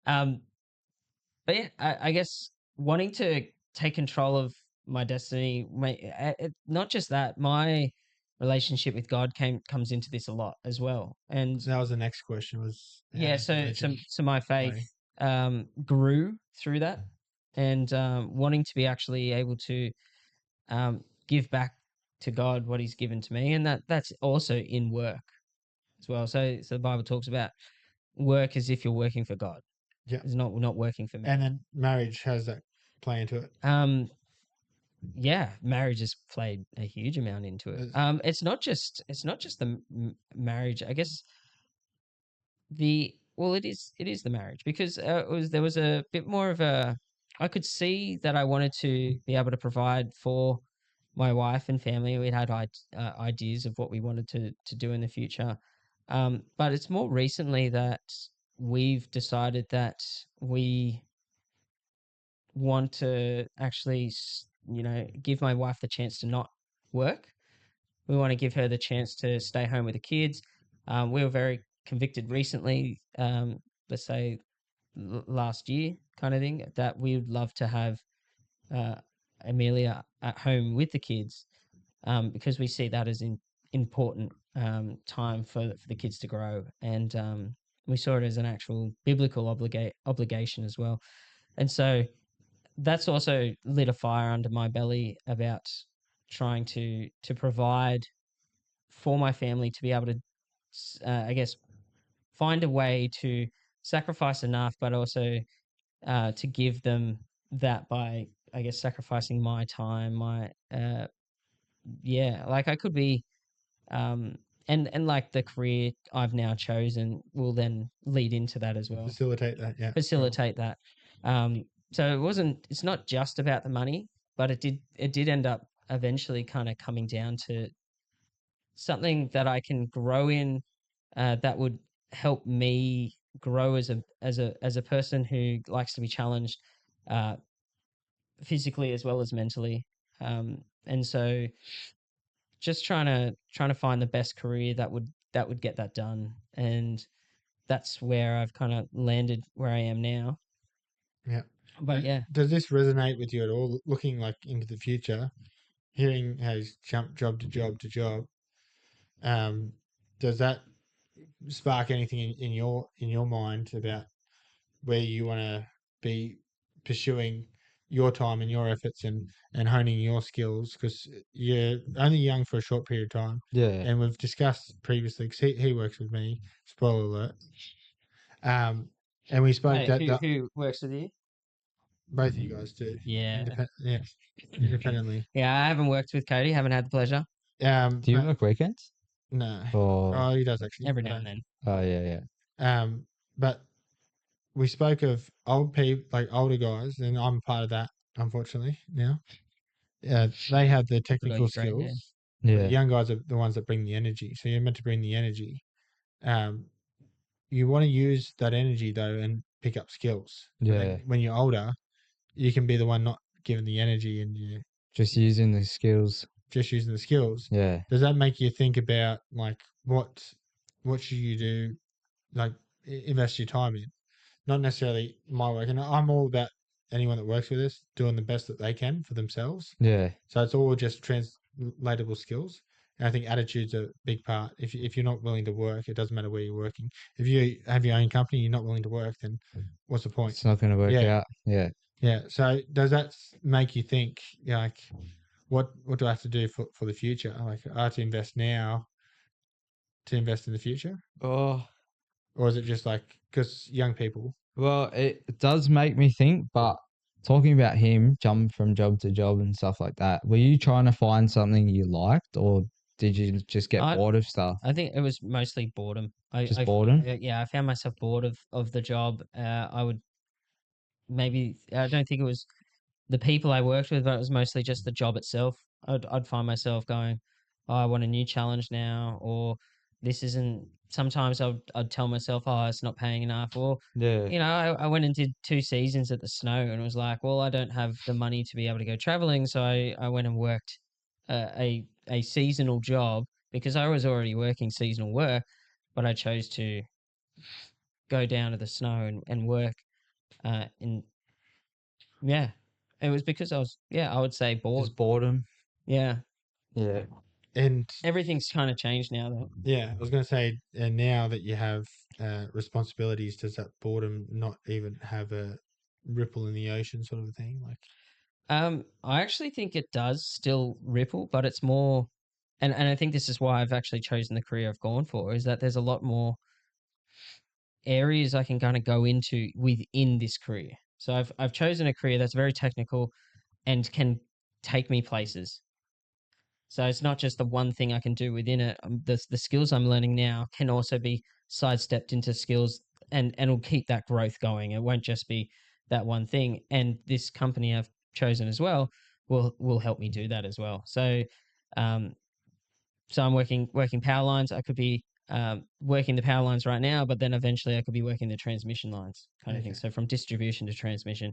Um, but yeah, I guess wanting to take control of my destiny, not just that, my relationship with God comes into this a lot as well. And So that was the next question. Was yeah, so my faith grew through that, and wanting to be actually able to give back to God what He's given to me, and that's also in work as well. So the Bible talks about work as if you're working for God. Yeah. It's not working for me. And then marriage has that play into it. Yeah, marriage has played a huge amount into it. It's not just the marriage. I guess it is the marriage, because there was a bit more of a, I could see that I wanted to be able to provide for my wife and family. We'd had ideas of what we wanted to do in the future, but it's more recently that we've decided that we want to actually, give my wife the chance to not work. We want to give her the chance to stay home with the kids. We were very convicted recently, let's say last year, kind of thing, that we would love to have uh, Amelia at home with the kids, because we see that as important time for the kids to grow, and we saw it as an actual biblical obligation as well. And so that's also lit a fire under my belly about trying to provide for my family, to be able to, I guess, find a way to sacrifice enough, but also to give them that by, I guess, sacrificing my time, my like I could be, um, and like the career I've now chosen will then lead into that as well. Facilitate that, yeah. Facilitate that. So it's not just about the money, but it did end up eventually kind of coming down to something that I can grow in, that would help me grow as a person who likes to be challenged, uh, physically as well as mentally. And so just trying to find the best career that would get that done, and that's where I've kind of landed where I am now. Yeah. But yeah, Does this resonate with you at all? Looking like into the future, hearing how he's jumped job to job to job, does that spark anything in your mind about where you want to be pursuing your time and your efforts and honing your skills, because you're only young for a short period of time, Yeah. and we've discussed previously, because he works with me, spoiler alert, and we spoke hey, who works with you? both of you guys do, Yeah, independently. yeah. I haven't worked with Cody. Haven't had the pleasure. Do you But work weekends? no, Or he does actually Every now and then. oh yeah. But we spoke of old people, like older guys, and I'm part of that, unfortunately, now. They have the Good on technical you, great, yeah. skills. But Yeah. the young guys are the ones that bring the energy. So you're meant to bring the energy. You want to use that energy though and pick up skills. But Yeah. then when you're older, you can be the one not given the energy and you Just using the skills. just using the skills. Yeah. Does that make you think about like what should you do, like invest your time in? Not necessarily my work, and I'm all about anyone that works with us doing the best that they can for themselves. Yeah. So it's all just translatable skills. And I think attitude's a big part. If you're not willing to work, it doesn't matter where you're working. If you have your own company, you're not willing to work, then what's the point? It's not going to work Yeah. out. Yeah. Yeah. So does that make you think, like, what do I have to do for the future? Like, I have to invest now to invest in the future, Oh, or is it just like because young people? well, it does make me think, but talking about him jumping from job to job and stuff like that, were you trying to find something you liked, or did you just get I bored of stuff? I think it was mostly boredom. Just boredom? Yeah, I found myself bored of the job. I would maybe I don't think it was the people I worked with, but it was mostly just the job itself. I'd find myself going, "Oh, I want a new challenge now," or "This isn't." Sometimes I'd tell myself, "Oh, it's not paying enough," or Yeah. I went and did 2 seasons at the Snow, and it was like, well, I don't have the money to be able to go traveling, so I went and worked a seasonal job because I was already working seasonal work, but I chose to go down to the Snow and work in yeah. It was because I would say bored. Just boredom. Yeah. Yeah. And Everything's kind of changed now though. yeah, I was going to say, and now that you have responsibilities, does that boredom not even have a ripple in the ocean sort of thing? Like, I actually think it does still ripple, but it's more and I think this is why I've actually chosen the career I've gone for, is that there's a lot more areas I can kind of go into within this career. So I've chosen a career that's very technical and can take me places. So it's not just the one thing I can do within it. The skills I'm learning now can also be sidestepped into skills and it'll keep that growth going. It won't just be that one thing. And this company I've chosen as well will help me do that as well. Um, so I'm working power lines. I could be working the power lines right now, but then eventually I could be working the transmission lines kind of thing. Okay. So from distribution to transmission,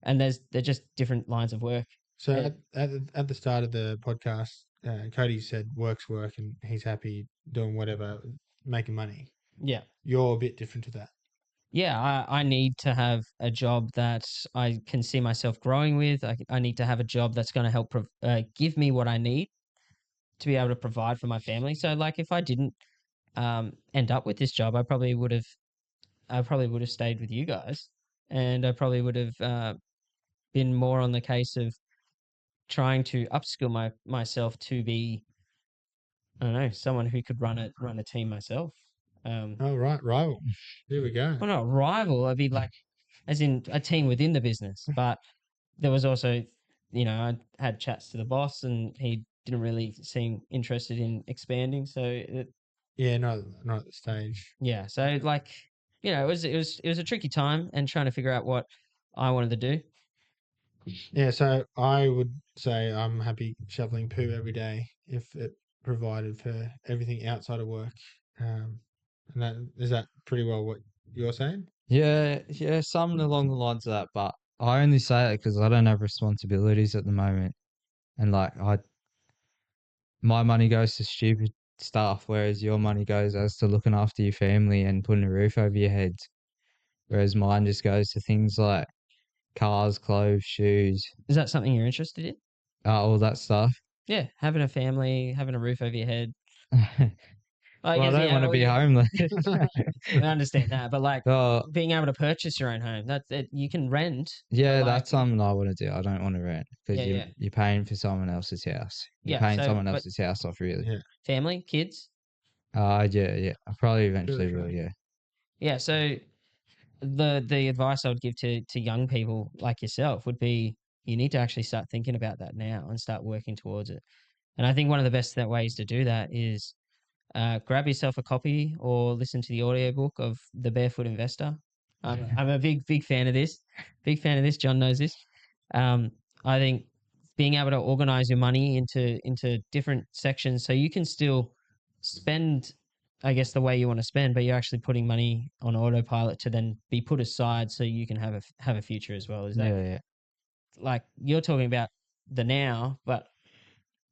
and they're just different lines of work. so Yeah. at the start of the podcast, Cody said work's work and he's happy doing whatever, making money. Yeah. You're a bit different to that. Yeah, I need to have a job that I can see myself growing with. I need to have a job that's going to help give me what I need to be able to provide for my family. So, like, if I didn't end up with this job, I probably would have stayed with you guys, and I probably would have been more on the case of trying to upskill myself to be, I don't know, someone who could run a team myself. Oh, right, rival. Here we go. Well, not a rival. I'd be like, as in a team within the business. But there was also, I had chats to the boss, and he didn't really seem interested in expanding. So Yeah, not at the stage. yeah, so like, it was a tricky time and trying to figure out what I wanted to do. Yeah, so I would say I'm happy shoveling poo every day if it provided for everything outside of work. And that is that pretty well what you're saying? Yeah. Yeah. Something along the lines of that, but I only say it because I don't have responsibilities at the moment. And like, my money goes to stupid stuff, whereas your money goes as to looking after your family and putting a roof over your heads. Whereas mine just goes to things like cars, clothes, shoes, Is that something you're interested in? all that stuff. Yeah, having a family, having a roof over your head. I Well, I guess, don't yeah, want to well, be yeah, homeless. I understand that, but like Oh, being able to purchase your own home, that's it. You can rent, but yeah, like, that's something I want to do. I don't want to rent because yeah, yeah, you're paying for someone else's house. You're yeah. paying So, someone but else's house off, really. Yeah, family, kids, Yeah, yeah. I probably true, eventually will. true. Yeah, yeah. So the advice I would give to young people like yourself would be you need to actually start thinking about that now and start working towards it. And I think one of the best ways to do that is grab yourself a copy or listen to the audiobook of The Barefoot Investor. I'm a big fan of this. Big fan of this. John knows this. Um, I think being able to organize your money into different sections so you can still spend, I guess, the way you want to spend, but you're actually putting money on autopilot to then be put aside so you can have a future as well. Is that yeah, yeah. like you're talking about the now, but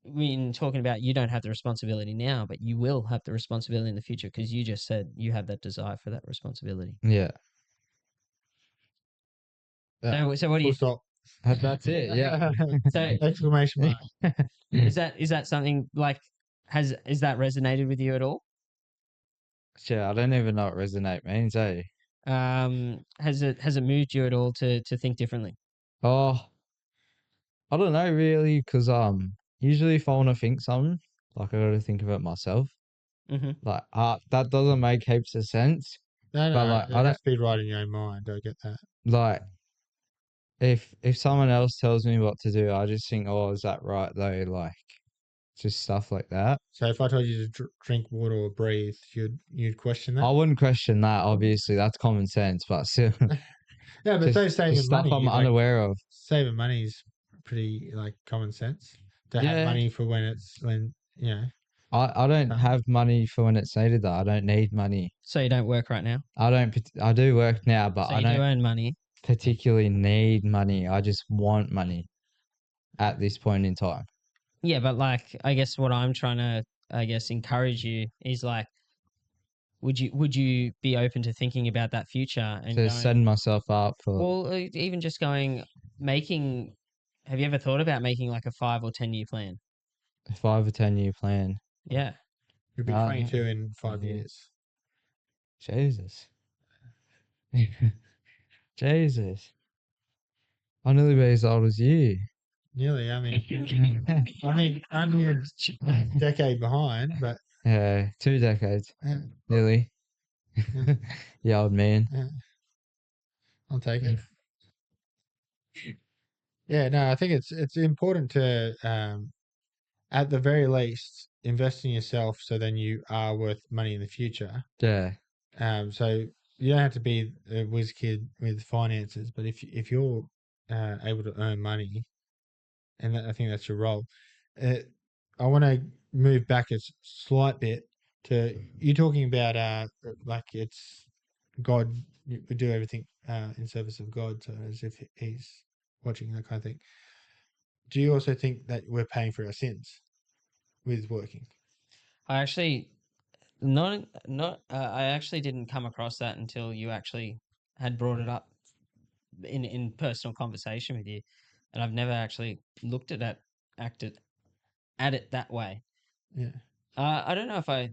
when talking about you don't have the responsibility now, but you will have the responsibility in the future because you just said you have that desire for that responsibility. Yeah. Yeah. So what do Full you stop. That's it. Yeah. so Exclamation mark. is that something like is that resonated with you at all? Shit, I don't even know what resonate means, eh? Has it moved you at all to think differently? Oh, I don't know really, because usually if I want to think something, like I gotta think of it myself. Mm-hmm. Like that doesn't make heaps of sense. No, But no, like it I has don't to be right in your own mind. I get that. like if someone else tells me what to do, I just think, oh, is that right though? Like just stuff like that. So if I told you to drink water or breathe, you'd question that. I wouldn't question that, obviously. That's common sense, but still Yeah, but say saving stuff money, I'm like unaware of. saving money is pretty like common sense. To have Yeah. money for when you know. I don't Uh, have money for when it's needed though. I don't need money. So you don't work right now. I do work now, but So I you do don't earn money. particularly need money. I just want money at this point in time. Yeah, but like I guess what I'm trying to encourage you is like would you be open to thinking about that future and To going setting myself up for well even just going making have you ever thought about making like a 5 or 10 year plan? a 5 or 10 year plan. Yeah. you'll be Uh, 22 in 5 years. Jesus. Jesus. I'll nearly be as old as you. Nearly, I mean, only a decade behind, but Yeah, 2 decades. yeah, Nearly. yeah, Yeah, old man. yeah, I'll take it. Yeah, no, I think it's important to at the very least invest in yourself so then you are worth money in the future. Yeah. So you don't have to be a whiz kid with finances, but if you're able to earn money, and I think that's your role. I want to move back a slight bit to you talking about like it's God. We do everything in service of God, so as if He's watching, that kind of thing. Do you also think that we're paying for our sins with working? I actually not I actually didn't come across that until you actually had brought it up in personal conversation with you, and I've never actually looked at it acted at it that way. Yeah, I don't know if I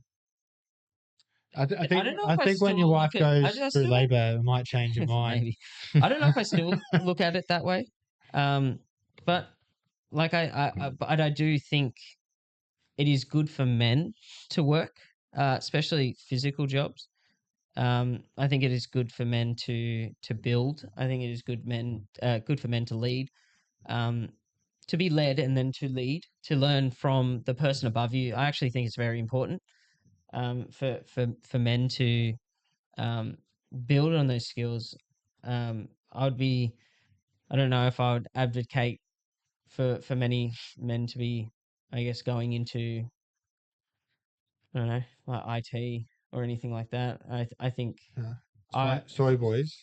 I I don't know I if I think when your still wife look at goes I through still don't labour, it might change your mind. maybe I don't know if I still look at it that way. But like but I do think it is good for men to work, especially physical jobs. I think it is good for men to build. I think it is good for men to lead, um, to be led and then to lead, to learn from the person above you. I actually think it's very important for men to um, build on those skills. I would be. I don't know if I would advocate for many men to be, I guess, going into I don't know like IT or anything like that. I think I Soy boys.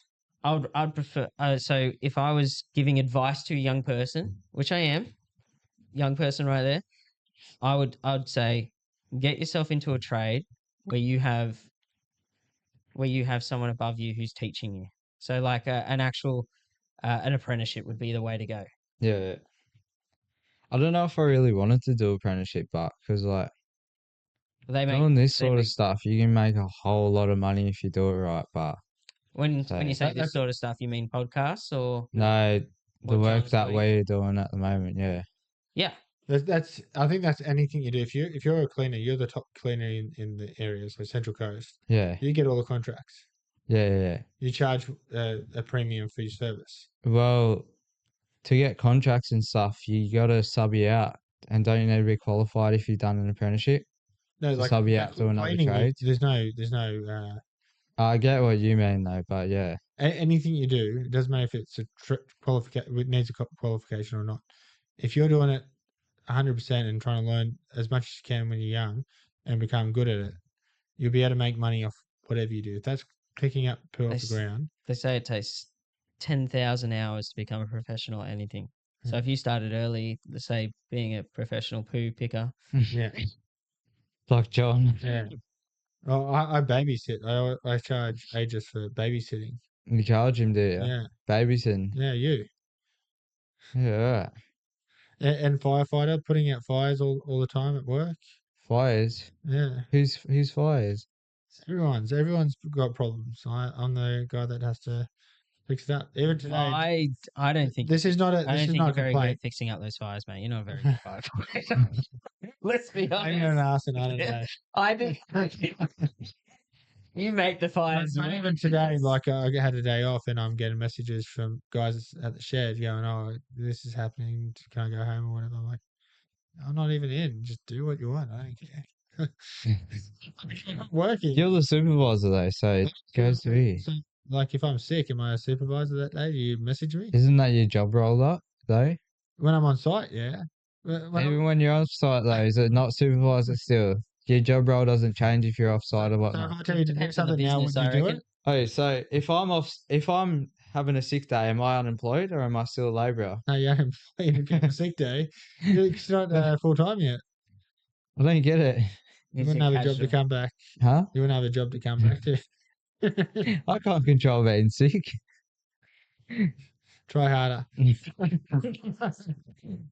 I'd prefer. So if I was giving advice to a young person, which I am, young person right there, I'd say get yourself into a trade where you have someone above you who's teaching you. So like an actual an apprenticeship would be the way to go. Yeah. I don't know if I really wanted to do apprenticeship, but because like They make doing this they sort of make stuff, you can make a whole lot of money if you do it right. But when you so say this That's sort of stuff, you mean podcasts or no, the what work John's that doing? we're doing at the moment, yeah, Yeah, that's I think that's anything you do. If you're a cleaner, you're the top cleaner in the area, so Central Coast. yeah, You get all the contracts. yeah. You charge a premium for your service. Well, to get contracts and stuff, you gotta sub you out, and don't you need to be qualified if you've done an apprenticeship No, to like sub you out to another cleaning. trade? There's no I get what you mean though, but yeah, anything you do. It doesn't matter if it's a qualification, it needs a qualification or not. If you're doing it 100% and trying to learn as much as you can when you're young and become good at it, you'll be able to make money off whatever you do. If that's picking up poo they off the ground, they say it tastes 10,000 hours to become a professional at anything. So if you started early, let's say being a professional poo picker, Yeah. Like John. Yeah. Oh, I babysit. I charge agents for babysitting. You charge him, do you? Yeah. Babysitting. Yeah, you. Yeah. And firefighter, putting out fires all the time at work. Fires. Yeah. Who's fires? Everyone's got problems. I'm the guy that has to fix it up. Even today, I don't think this is not a I don't this is think not you're a very good at complaint. fixing up those fires, mate. You're not a very good firefighter. Let's be Maybe an honest. ass and I don't know. I think you make the fires. But even today, like I had a day off and I'm getting messages from guys at the shed going, "Oh, this is happening. Can I go home or whatever?" I'm like, "I'm not even in. Just do what you want. I don't care." I'm not working. You're the supervisor though, so it goes to you. So, like, if I'm sick, am I a supervisor that day? Do you message me Isn't that your job role though? when I'm on site? Yeah. When I'm- Even when you're off site though, is it not supervisor still? Your job role doesn't change if you're off site or so if whatnot. I tell you to do Depends on the something now, would business, you I do reckon. it? Oh, so if I'm having a sick day, am I unemployed or am I still a labourer? No, you haven't played if you have a sick day. It's not full time yet. I don't get it. You wouldn't have a job to come back. Huh? You wouldn't have a job to come back to. I can't control being sick. Try harder.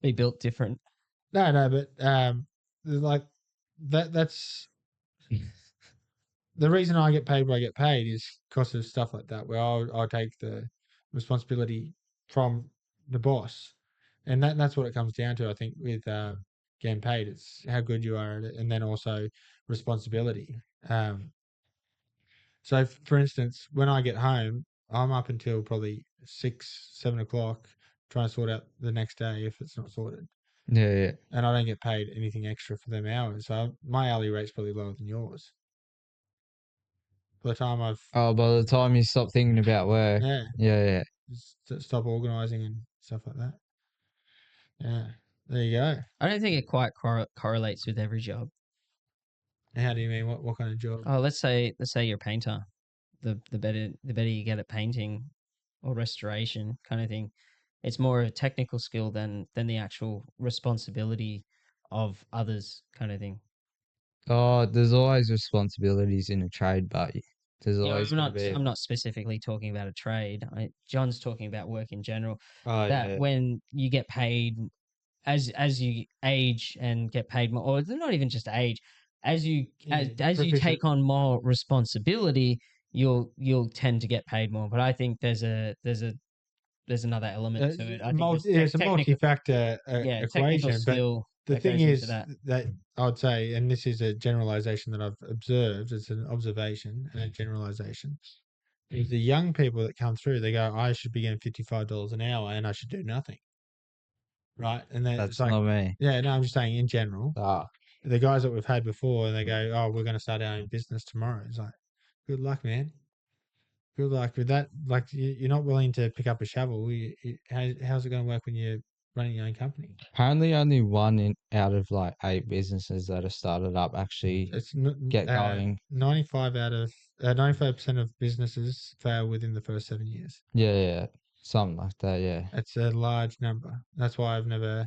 Be built different. No, but like that's the reason I get paid what I get paid is because of stuff like that, where I'll take the responsibility from the boss, and that's what it comes down to. I think with getting paid, it's how good you are at it, and then also responsibility. So, for instance, when I get home, I'm up until probably 6, 7 o'clock trying to sort out the next day if it's not sorted. Yeah. And I don't get paid anything extra for them hours. So my hourly rate's probably lower than yours. By the time I've Oh, by the time you stop thinking about work. yeah Yeah. stop organising and stuff like that. Yeah, there you go. I don't think it quite correlates with every job. How do you mean? What kind of job? Oh, let's say you're a painter. The better you get at painting or restoration kind of thing. It's more a technical skill than the actual responsibility of others kind of thing. Oh, there's always responsibilities in a trade, but there's You know, always gonna be. I'm not specifically talking about a trade. John's talking about work in general. Oh, That yeah. when you get paid as you age and get paid more, or it's not even just age, as you as you proficient. take on more responsibility, you'll tend to get paid more. But I think there's another element to it. I think It's a multi-factor technical equation, but skill. the that thing goes into is that. that I'd say, and this is a generalization that I've observed, it's an observation and a generalization. Is the young people that come through, they go, I should be getting $55 an hour and I should do nothing. Right. And then That's it's like, not me. yeah, no, I'm just saying in general, Ah, the guys that we've had before, and they go, oh, we're going to start our own business tomorrow. It's like, good luck, man. Good luck with that. Like, you're not willing to pick up a shovel. How's it going to work when you're running your own company? apparently only one out of like 8 businesses that are started up actually It's get going. 95% of businesses fail within the first 7 years. Yeah, something like that. Yeah. It's a large number. That's why I've never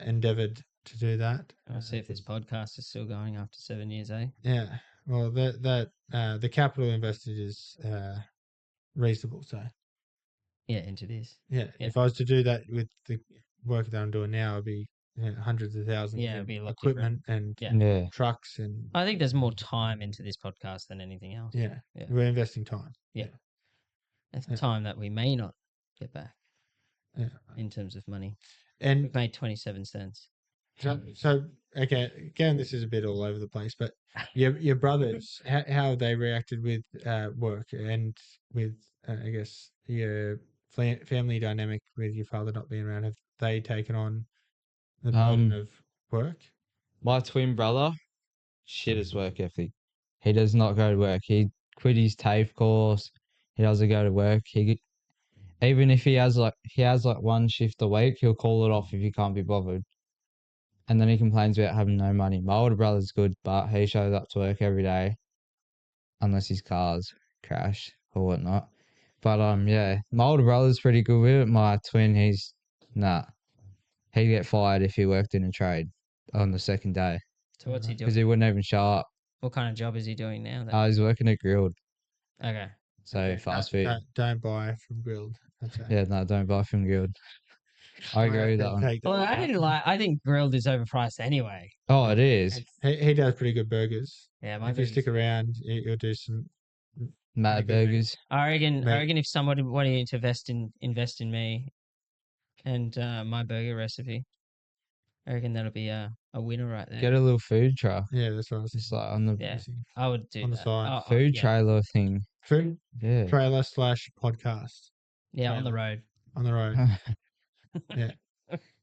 endeavored to do that. I'll see if this podcast is still going after 7 years, eh? Yeah. Well, the capital invested is reasonable. So Yeah, into this. yeah, if I was to do that with the work that I'm doing now, it'd be hundreds of thousands. Yeah, in it'd be a lot equipment and Yeah. Yeah. trucks and I think there's more time into this podcast than anything else. yeah. Yeah. We're investing time. It's Yeah. time that we may not get back Yeah. in terms of money. And We've made 27 cents. so okay, again, this is a bit all over the place, but your brothers, how have they reacted with work and with I guess your family dynamic with your father not being around? Have they taken on the burden of work? My twin brother, shit his work ethic. He does not go to work. He quit his TAFE course. He doesn't go to work. Even if he has like one shift a week, he'll call it off if he can't be bothered. And then he complains about having no money. My older brother's good, but he shows up to work every day, unless his car's crashed or whatnot. But yeah, my older brother's pretty good with it. My twin, he'd get fired if he worked in a trade on the second day So what's he because doing? he wouldn't even show up. What kind of job is he doing now? He's working at Grilled, Okay. so Okay, fast food. Don't buy from Grilled. That's right. Yeah, no, don't buy from Grilled. I agree with that one. Take that Well, I out. didn't like. I think grilled is overpriced anyway. Oh, it is He does pretty good burgers. Yeah, my If you stick burgers- around, you'll do some. Mad good Burgers. I reckon Mate. if somebody wanted to invest in me and my burger recipe, I reckon that'll be a winner right there. Get a little food truck, Yeah, that's what I was just thinking. like on the Yeah. Missing. I would do On the that. side. food yeah. trailer thing. Food Yeah. trailer / podcast Yeah, on the trailer. road. on the road. Yeah.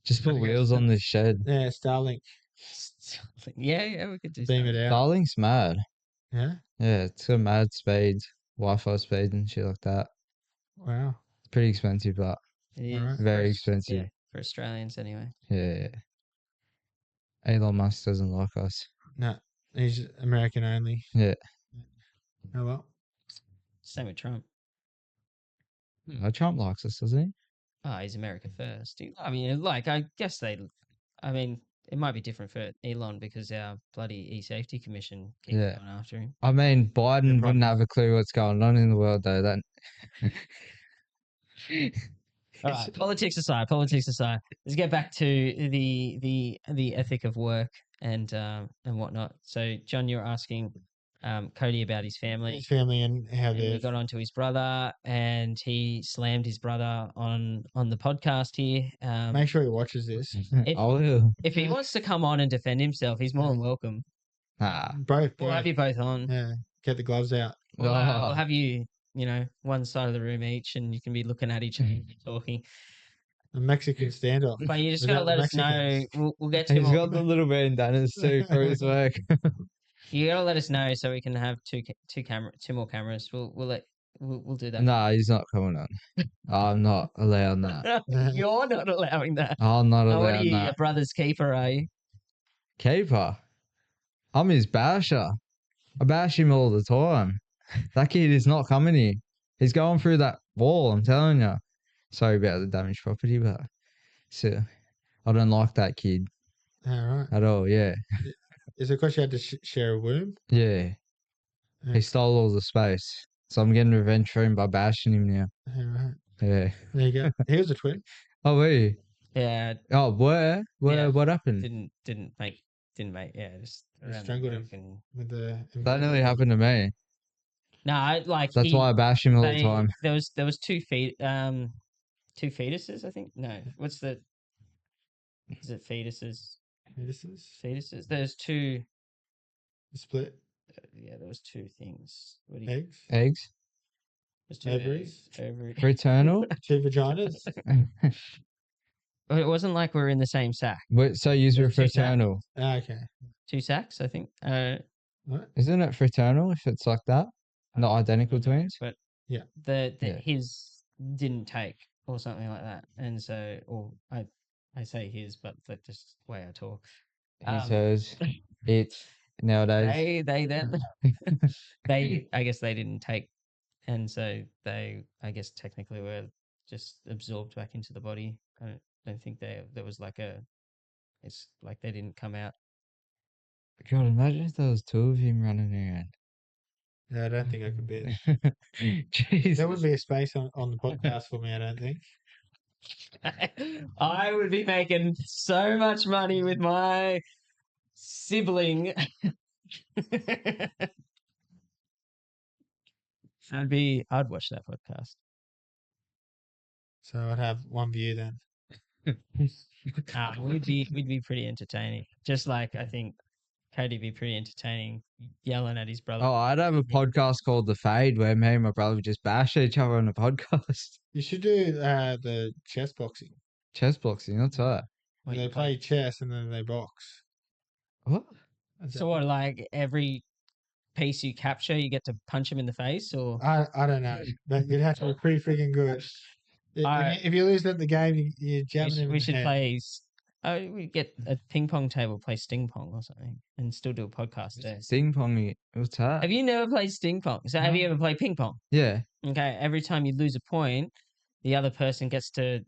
Just put I think wheels on this shed. Yeah, Starlink. Yeah, we could do Beam something. it out. Starlink's mad. Yeah. Yeah, it's got mad speeds, Wi-Fi speeds and shit like that. Wow. It's pretty expensive, but It is Alright. very for expensive. Yeah, for Australians anyway. Yeah. Elon Musk doesn't like us. No, he's American only. Yeah. Oh well. Same with Trump. Trump likes us, doesn't he? Oh, he's America first. I mean, like, I guess I mean, it might be different for Elon because our bloody E-Safety Commission keeps Yeah. going after him. I mean, Biden probably. wouldn't have a clue what's going on in the world, though. That All right, politics aside. Let's get back to the ethic of work and whatnot. So, John, you're asking Cody about his family. His family and how And we they're. got onto his brother, and he slammed his brother on the podcast here. Make sure he watches this. If- I will. If he wants to come on and defend himself, he's more than welcome. Nah. Both. We'll have you both on. Yeah. Get the gloves out. We'll Oh. have you, one side of the room each, and you can be looking at each other talking. A Mexican standoff. But you just Without gotta let us know. Mexicans. We'll get to He's more. got the little bandanas too for his work. You gotta let us know so we can have two more cameras. We'll do that. Nah, he's not coming on. I'm not allowing that. You're not allowing that. I'm not Oh, what are allowing you, your that. brother's keeper, are you? Keeper. I'm his basher. I bash him all the time. That kid is not coming here. He's going through that wall, I'm telling you. Sorry about the damaged property, but still, I don't like that kid All right. at all. Yeah. Is it because you had to share a womb? Yeah. Yeah. He stole all the space. So I'm getting revenge for him by bashing him now. All right. Yeah. There you go. He was a twin. Oh, were you? Yeah, Oh, where? Yeah. What happened? didn't make. Yeah, just You around the strangled him. neck and- With the. That nearly happened to me. No, like That's why I bash him all the they- time. There was two fetuses, I think. No, what's the? Is it fetuses? Fetuses. Fetuses. There's two. Split Yeah, there was two things. What do you? eggs. Eggs? There's two Ovaries? Ovary. Fraternal? 2 vaginas. It wasn't like we were in the same sack. So you were Two sacks. fraternal. Okay. 2 sacks, I think. What? Isn't it fraternal if it's like that? Not identical twins? But Yeah. the Yeah. his didn't take or something like that, and so or I say his, but that's just the way I talk. His, Um, hers, it, nowadays. They then I guess they didn't take, and so they I guess technically were just absorbed back into the body. I don't think there was like it's like they didn't come out. God, imagine if there was two of him running around. Yeah, I don't think I could bear it. Jeez. There wouldn't be a space on the podcast for me, I don't think. I would be making so much money with my sibling. I'd watch that podcast. So I'd have one view then. We'd be pretty entertaining. Just like I think Cody'd be pretty entertaining yelling at his brother. Oh, I'd have a podcast called The Fade where me and my brother would just bash each other on the podcast. You should do the chess boxing. Chess boxing, that's right. What They you play chess and then they box. What? So what? Like every piece you capture, you get to punch him in the face, or I don't know. But you'd have to be pretty freaking good. Alright. If you lose at the game, you're jabbing him in we the should head. play We get a ping pong table, play sting pong or something, and still do a podcast there. Sting pong. What's that? Have you never played sting pong? So have you No. ever played ping pong? Yeah. Okay, every time you lose a point, the other person gets to,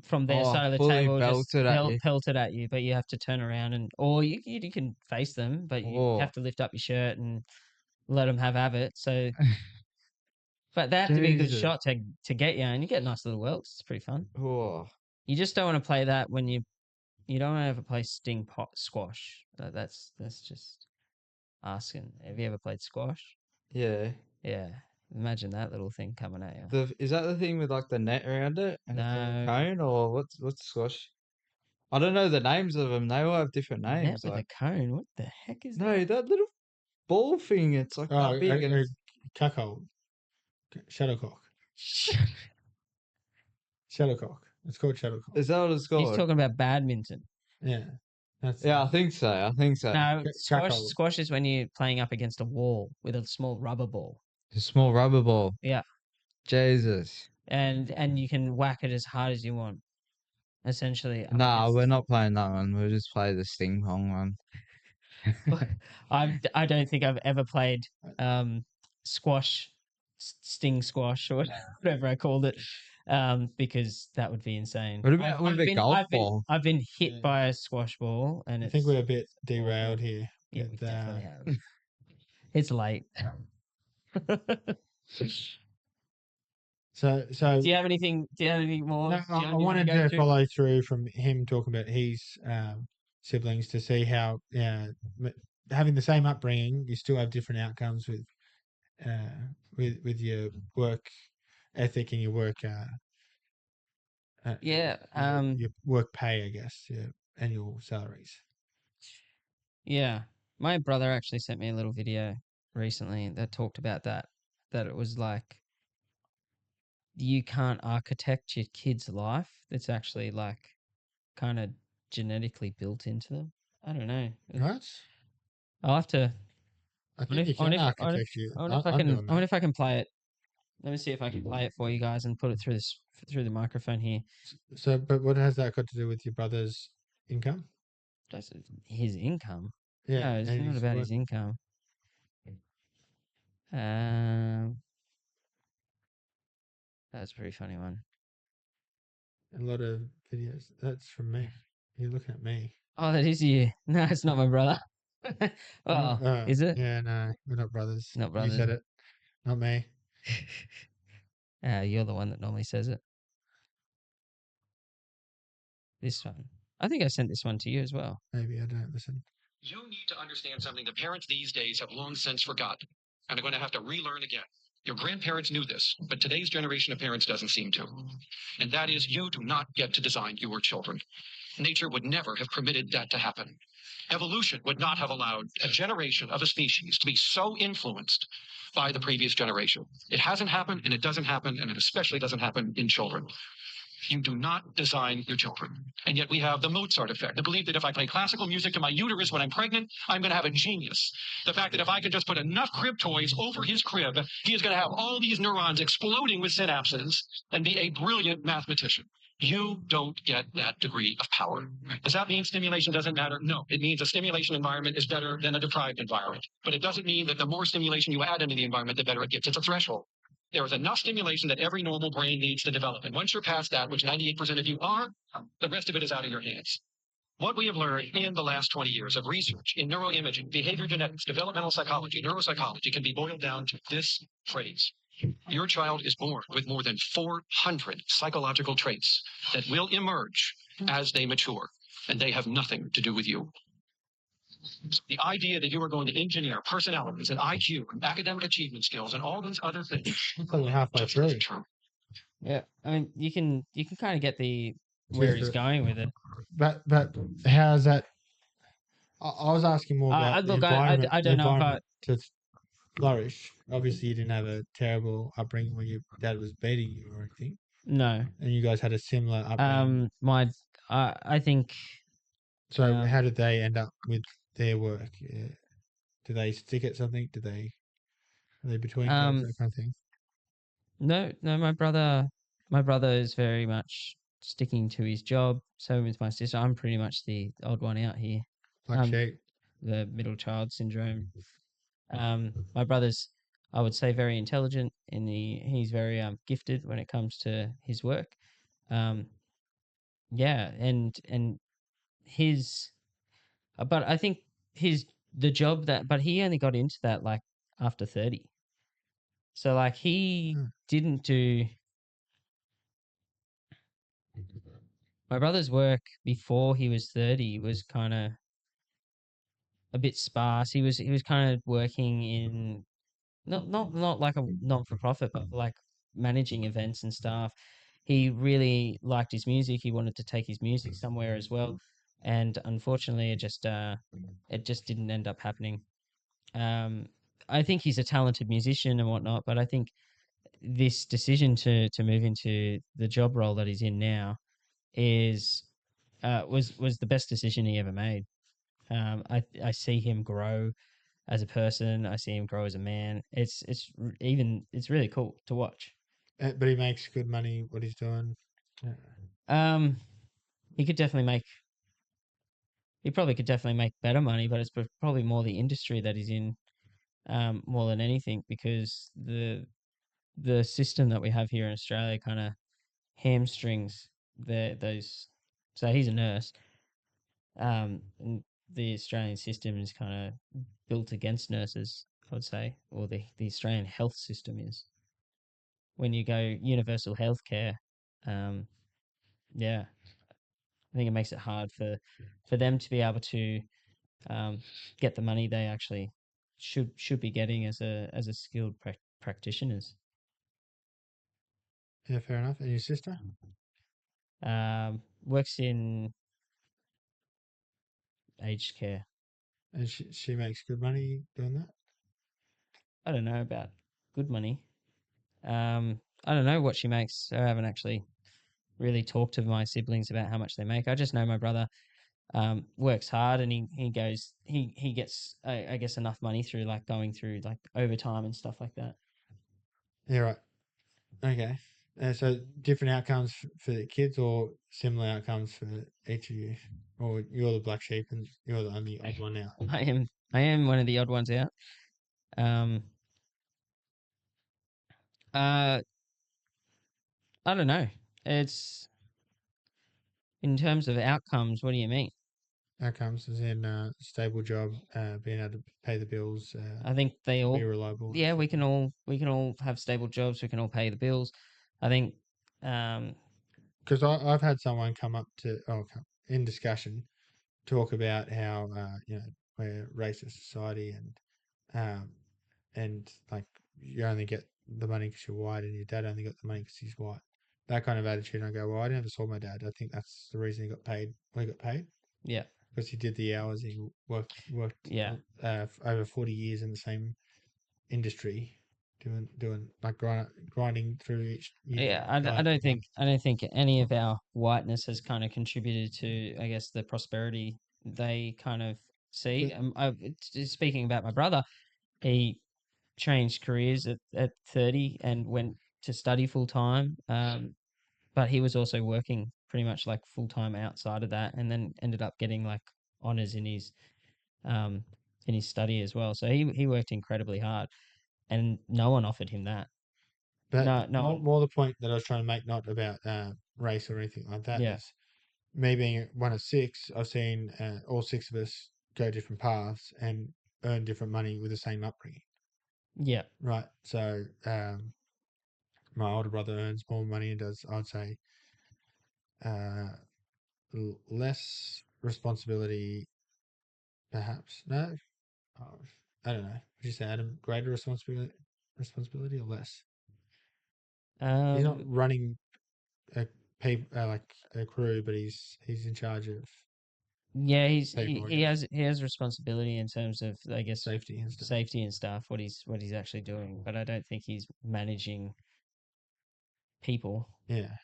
from their side of the fully table, just belted at you. pelt it at you. But you have to turn around or you can face them, but you Oh. have to lift up your shirt and let them have it. So, but they have to be a good Jesus. shot to get you, and you get nice little welts. It's pretty fun. Oh. You just don't want to play that when you don't want to ever play sting pot squash. That's just asking. Have you ever played squash? Yeah. Yeah. Imagine that little thing coming at you. Is that the thing with like the net around it and it's like a No. cone, or what's squash? I don't know the names of them. They all have different Net names. with Like a cone. What the heck is no, that? that little ball thing. It's like Oh, that big. And it's, cuckold. Shuttlecock. Shuttlecock. It's called shuttlecock. is that what it's He's called? talking about badminton. Yeah. That's Yeah, I think so. I think so. No, Cuckold. squash is when you're playing up against a wall with a small rubber ball. A small rubber ball. Yeah. Jesus. And you can whack it as hard as you want. Essentially. up Nah, against we're the not playing that one. We'll just play the sting pong one. I don't think I've ever played squash, sting squash, or whatever I called it, because that would be insane. What about with a golf ball? I've been hit Yeah. by a squash ball, and I think we're a bit derailed here. yeah, we But, definitely have. It's late. So Do you have anything? Do you have any more? no, do you have I anything wanted go to through? follow through from him talking about his siblings to see how having the same upbringing, you still have different outcomes with your work ethic and your work Yeah. your work pay, I guess, your annual salaries. Yeah. My brother actually sent me a little video recently that talked about that. That it was like you can't architect your kid's life. It's actually like kind of genetically built into them. I don't know. What? I'll have to. I think you can architect you. I wonder if I I'm can. doing I wonder that. if I can play it. Let me see if I can play it for you guys and put it through the microphone here. So, but what has that got to do with your brother's income? That's his income. Yeah, No, it's and not his about work. his income. That's a pretty funny one. A lot of videos. That's from me. You're looking at me. Oh, that is you. No, it's not my brother. Oh, is it? Yeah, no, we're not brothers. Not brothers. You said it, not me. You're the one that normally says it. This one. I think I sent this one to you as well. Maybe I don't listen. You need to understand something that parents these days have long since forgotten and are going to have to relearn again. Your grandparents knew this, but today's generation of parents doesn't seem to. And that is, you do not get to design your children. Nature would never have permitted that to happen. Evolution would not have allowed a generation of a species to be so influenced by the previous generation. It hasn't happened, and it doesn't happen, and it especially doesn't happen in children. You do not design your children. And yet we have the Mozart effect. The belief that if I play classical music to my uterus when I'm pregnant, I'm going to have a genius. The fact that if I can just put enough crib toys over his crib, he is going to have all these neurons exploding with synapses and be a brilliant mathematician. You don't get that degree of power. Does that mean stimulation doesn't matter? No. It means a stimulation environment is better than a deprived environment. But it doesn't mean that the more stimulation you add into the environment, the better it gets. It's a threshold. There is enough stimulation that every normal brain needs to develop. And once you're past that, which 98% of you are, the rest of it is out of your hands. What we have learned in the last 20 years of research in neuroimaging, behavior genetics, developmental psychology, neuropsychology can be boiled down to this phrase. Your child is born with more than 400 psychological traits that will emerge as they mature, and they have nothing to do with you. The idea that you are going to engineer personalities and IQ and academic achievement skills and all these other things. It's only halfway just through. isn't true. Yeah, I mean, you can kind of get where he's going with it. But how's that? I was asking more about the look, environment. I don't know if environment to flourish. Obviously, you didn't have a terrible upbringing when your dad was beating you or anything, No. and you guys had a similar upbringing. I think. So how did they end up with their work? Yeah. Do they stick at something? Are they between jobs, that kind of thing? No, my brother is very much sticking to his job. So with my sister, I'm pretty much the odd one out here. Black Um, sheep. the middle child syndrome. My brother's, I would say, very intelligent, and he's very gifted when it comes to his work. Um, yeah, and his, but I think his the job that, but he only got into that like after 30. So like he Hmm. didn't do my brother's work before he was 30 was kind of a bit sparse. He was kind of working in not like a non for profit, but like managing events and stuff. He really liked his music. He wanted to take his music somewhere as well, and unfortunately, it just didn't end up happening. Um, I think he's a talented musician and whatnot, but I think this decision to move into the job role that he's in now is was the best decision he ever made. I see him grow as a person. I see him grow as a man. It's really cool to watch. But he makes good money. What he's doing. Yeah. Um, he could definitely make. He probably could definitely make better money, but it's probably more the industry that he's in, more than anything, because the system that we have here in Australia kind of hamstrings those. So he's a nurse, and the Australian system is kind of built against nurses, I would say, or the Australian health system is. When you go universal healthcare, um, yeah, I think it makes it hard for them to be able to get the money they actually should be getting as a skilled practitioners. Yeah, fair enough. And your sister? Works in aged care. And she makes good money doing that? I don't know about good money. I don't know what she makes. I haven't actually really talked to my siblings about how much they make. I just know my brother works hard, and he gets I guess enough money through like going through like overtime and stuff like that. Yeah, right. Okay. So different outcomes for the kids or similar outcomes for each of you? Or you're the black sheep and you're the only odd one out? I am one of the odd ones out. Um, uh, I don't know. It's in terms of outcomes. What do you mean? Outcomes as in stable job, being able to pay the bills, I think they be all. reliable. Yeah, we can all have stable jobs. We can all pay the bills. I think. Um, Because I've had someone come up to, in discussion, talk about how, we're a racist society um, and like you only get the money because you're white and your dad only got the money because he's white. That kind of attitude. And I go, well, I never saw my dad. I think that's the reason he got paid. Well, he got paid yeah, because he did the hours. He worked yeah. over 40 years in the same industry, doing like grinding through each year. Yeah, I don't think any of our whiteness has kind of contributed to, I guess, the prosperity they kind of see. Speaking about my brother, he changed careers at 30 and went to study full time. But he was also working pretty much like full time outside of that, and then ended up getting like honors um in his study as well. So he worked incredibly hard, and no one offered him that. But No one. more the point that I was trying to make, not about race or anything like that, Yeah, is me being one of six. I've seen all six of us go different paths and earn different money with the same upbringing. yeah. Right. So my older brother earns more money and does, I'd say, uh, less responsibility, perhaps. No, oh, I don't know. Would you say Adam greater responsibility or less? He's not Um, running a like a crew, but he's in charge of Yeah, people, I he guess, has responsibility in terms of, I guess, safety and stuff. safety and stuff. What he's actually doing, but I don't think he's managing people. Yeah.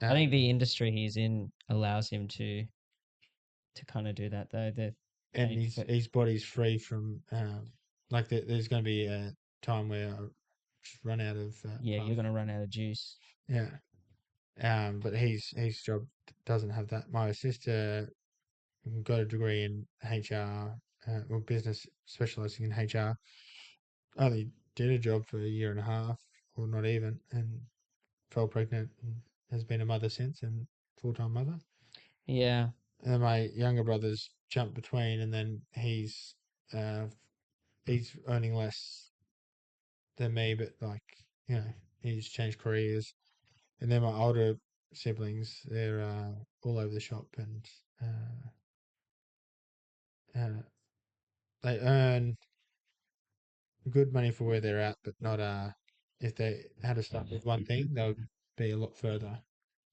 I think Um, the industry he's in allows him to kind of do that though. and They, his body's free from like there's going to be a time where I just run out of yeah, you're puff. gonna run out of juice. Yeah. But his job doesn't have that. My sister got a degree in HR or business, specializing in HR. Only did a job for a year and a half, or not even, and fell pregnant and has been a mother since, and full-time mother. Yeah. And my younger brother's jumped between, and then he's earning less than me, but he's changed careers. And then my older siblings, they're all over the shop, and they earn good money for where they're at, but not if they had to start with one thing, they would be a lot further.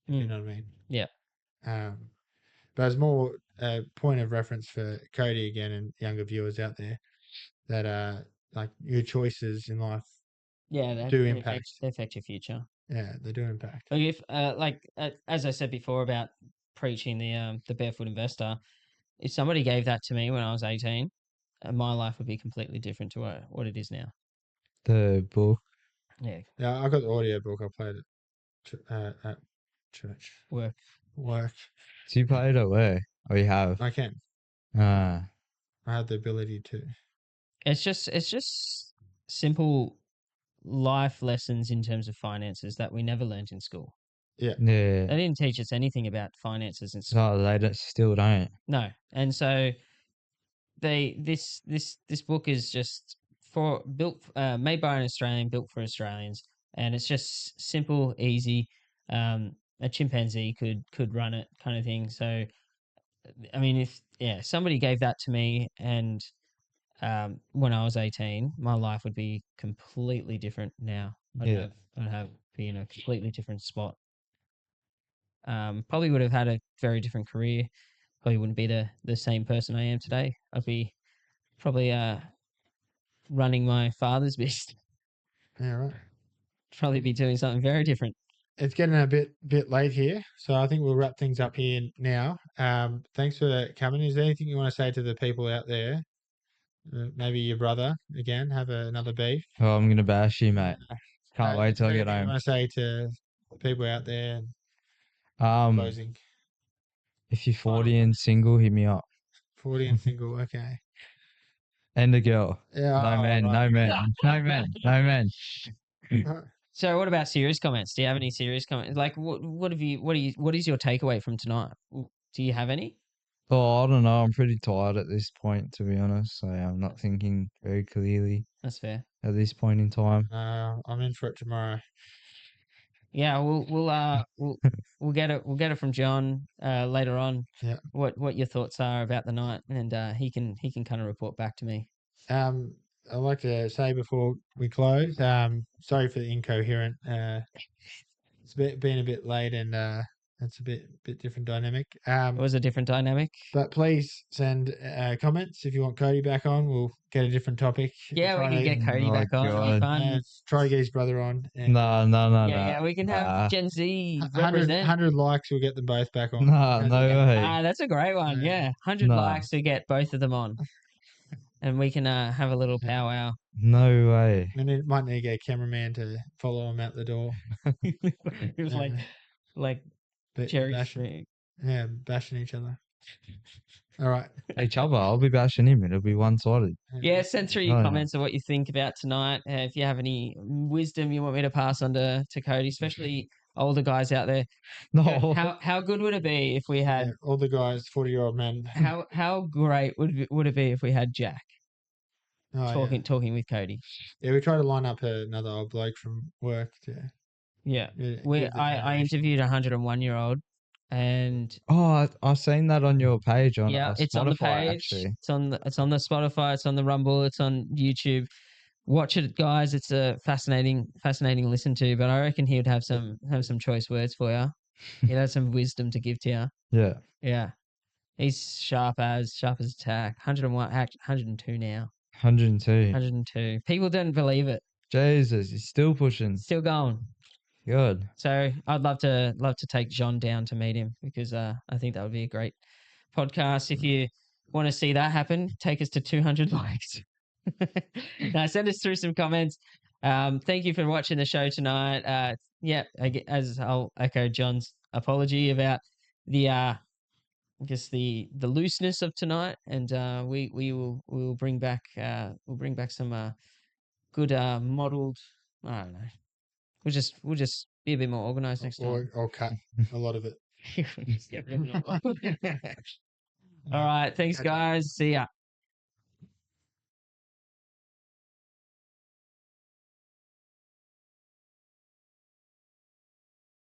You know what I mean? Yeah. But it's more a point of reference for Cody again and younger viewers out there that like your choices in life Yeah, do they impact. affect your future. Yeah, they do impact. Like if as I said before about preaching the barefoot investor, if somebody gave that to me when I was 18, my life would be completely different to what it is now. The book. Yeah, Yeah, I got the audio book. I played it at church. work. So you played it where? Oh, you have. I can. Ah, I had the ability to. It's just simple life lessons in terms of finances that we never learned in school. yeah. They didn't teach us anything about finances in school. No, still don't. No, and so this book is just made by an Australian, built for Australians, and it's just simple, easy. A chimpanzee could run it, kind of thing. So, I mean, if somebody gave that to me, and when I was 18, my life would be completely different now. I'd be in a completely different spot. Probably would have had a very different career. Probably wouldn't be the same person I am today. I'd be probably running my father's business. Yeah, right. Probably be doing something very different. It's getting a bit late here, so I think we'll wrap things up here now. Thanks for coming. Is there anything you want to say to the people out there? Maybe your brother again. Have another beef. Oh, I'm gonna bash you, mate. Can't wait till I get Anything you home. want to say to the people out there? Closing. If you're 40 and single, hit me up. 40 and single. Okay. And a girl. Yeah. No man, no man, no man, no man. So, what about serious comments? Do you have any serious comments? Like, what is your takeaway from tonight? Do you have any? Oh, I don't know. I'm pretty tired at this point, to be honest. So I'm not thinking very clearly That's fair. at this point in time. I'm in for it tomorrow. Yeah, we'll get it from John later on. Yeah. What your thoughts are about the night, and he can kind of report back to me. I'd like to say before we close, sorry for the incoherent. It's been a bit late, and it's a bit different dynamic. It was a different dynamic. But please send comments if you want Cody back on. We'll get a different topic. Yeah, we can get Cody Oh, back on. It'll be God. fun. Try to get his brother on. And No. Yeah, we can have Gen Z represent. 100 likes, we'll get them both back on. No way. That's a great one. Yeah, 100 No. likes to get both of them on, and we can have a little powwow. No way. And it might need to get a cameraman to follow him out the door. It was like Jerry bashing, bashing each other. All right. Each other. I'll be bashing him. It'll be one-sided. Yeah, send through your Oh, yeah. comments of what you think about tonight. If you have any wisdom you want me to pass on to Cody, especially older guys out there. No. How good would it be if we had all the guys, 40-year-old men. How great would it be if we had Jack talking with Cody? Yeah, we tried to line up another old bloke from work to. Yeah, give I generation. interviewed a 101-year-old, and Oh, I've seen that on your page on it's on the Spotify, page. actually. It's on the Spotify. It's on the Rumble. It's on YouTube. Watch it, guys. It's a fascinating listen to. But I reckon he would have some choice words for you. He'd have some wisdom to give to you. Yeah. Yeah, he's sharp as attack. 101, 102 now. 102. 102. People didn't believe it. Jesus, he's still pushing. Still going. Good. So I'd love to take John down to meet him, because I think that would be a great podcast. If you want to see that happen, take us to 200 likes. Now send us through some comments. Thank you for watching the show tonight. yeah, as I'll echo John's apology about the I guess the looseness of tonight, and we will bring back some good modeled. I don't know. We'll just be a bit more organized next time. Or cut a lot of it. All right, thanks guys. See ya.